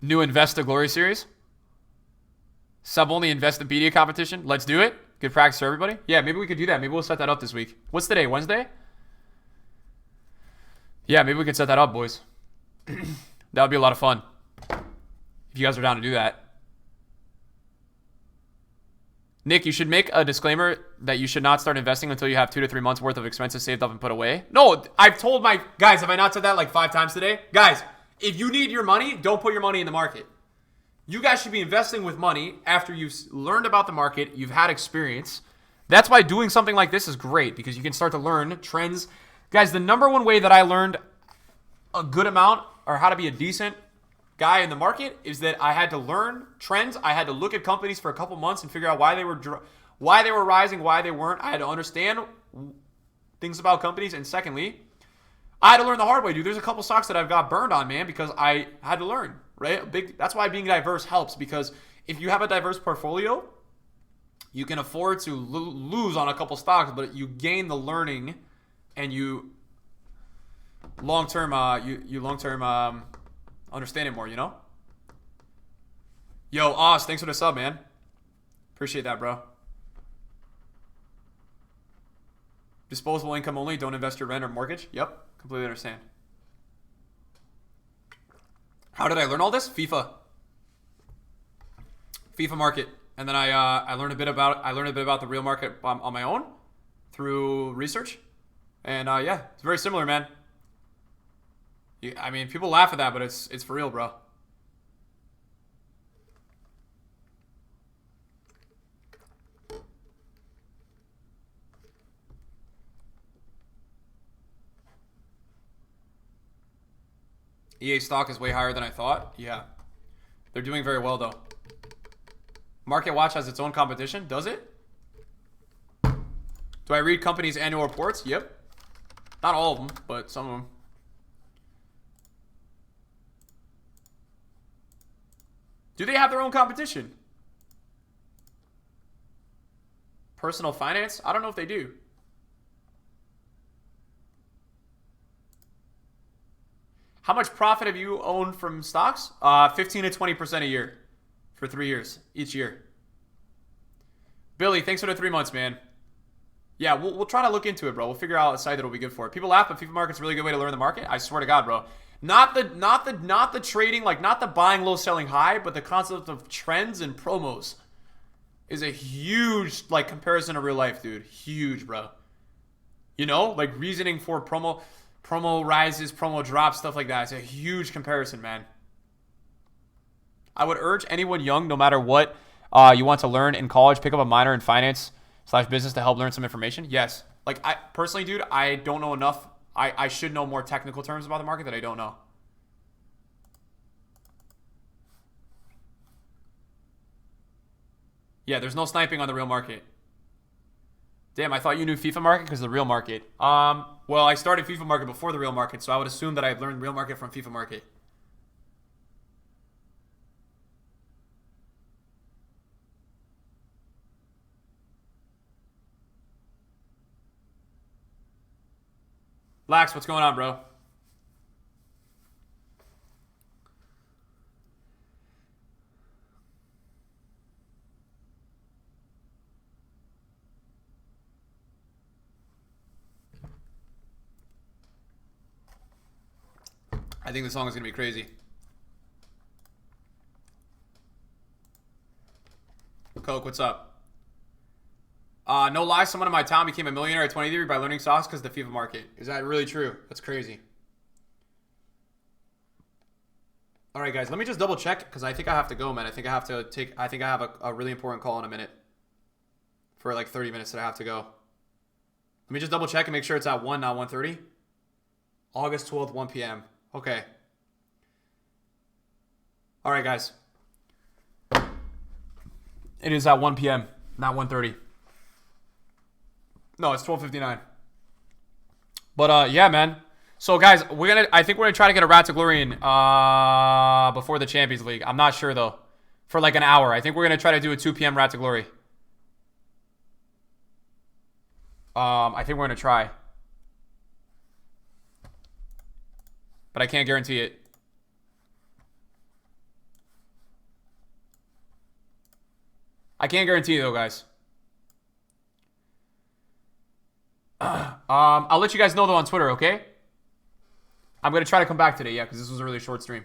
New Investa Glory Series. Sub-only Investopedia competition. Let's do it. Good practice for everybody. Yeah, maybe we could do that. Maybe we'll set that up this week. What's today? Wednesday? Yeah, maybe we can set that up, boys. That would be a lot of fun. If you guys are down to do that. Nick, you should make a disclaimer that you should not start investing until you have 2 to 3 months worth of expenses saved up and put away. No, I've told my... Guys, have I not said that like 5 times today? Guys, if you need your money, don't put your money in the market. You guys should be investing with money after you've learned about the market, you've had experience. That's why doing something like this is great, because you can start to learn trends. Guys, the number one way that I learned a good amount or how to be a decent guy in the market is that I had to learn trends. I had to look at companies for a couple months and figure out why they were rising, why they weren't. I had to understand things about companies. And secondly, I had to learn the hard way, dude. There's a couple stocks that I've got burned on, man, because I had to learn, right? That's why being diverse helps, because if you have a diverse portfolio, you can afford to lose on a couple stocks, but you gain the learning and you long-term understand it more, you know? Yo, Oz, thanks for the sub, man. Appreciate that, bro. Disposable income only. Don't invest your rent or mortgage. Yep, completely understand. How did I learn all this? FIFA market, and then I learned a bit about the real market on my own through research, and yeah, it's very similar, man. I mean, people laugh at that, but it's for real, bro. EA stock is way higher than I thought. Yeah. They're doing very well, though. Market Watch has its own competition. Does it? Do I read companies' annual reports? Yep. Not all of them, but some of them. Do they have their own competition? Personal finance? I don't know if they do. How much profit have you owned from stocks? 15 to 20% a year for 3 years, each year. Billy, thanks for the 3 months, man. Yeah, we'll try to look into it, bro. We'll figure out a site that'll be good for it. People laugh, but FIFA Market's a really good way to learn the market. I swear to God, bro. Not the trading, like not the buying low, selling high, but the concept of trends and promos is a huge like comparison to real life, dude. Huge, bro. You know, like reasoning for promo rises, promo drops, stuff like that. It's a huge comparison, man. I would urge anyone young, no matter what you want to learn in college, pick up a minor in finance/business to help learn some information. Yes. Like, I personally, dude, I don't know enough. I should know more technical terms about the market that I don't know. Yeah, there's no sniping on the real market. Damn, I thought you knew FIFA market because of the real market. Well, I started FIFA market before the real market, so I would assume that I've learned real market from FIFA market. Lax, what's going on, bro? I think the song is going to be crazy. Coke, what's up? No lie, someone in my town became a millionaire at 23 by learning stocks because of the FIFA market. Is that really true? That's crazy. All right, guys, let me just double check because I think I have to go, man. I think I have a really important call in a minute. For like 30 minutes that I have to go. Let me just double check and make sure it's at 1, not 1:30. August 12th, 1 p.m. Okay. All right, guys. It is at 1 p.m., not 1:30. No, it's 12:59. But yeah, man. So guys, I think we're gonna try to get a Rat to Glory in before the Champions League. I'm not sure though. For like an hour. I think we're gonna try to do a 2 p.m. Rat to Glory. I think we're gonna try. But I can't guarantee it. I can't guarantee it though, guys. I'll let you guys know though on Twitter, okay? I'm gonna try to come back today, yeah, because this was a really short stream.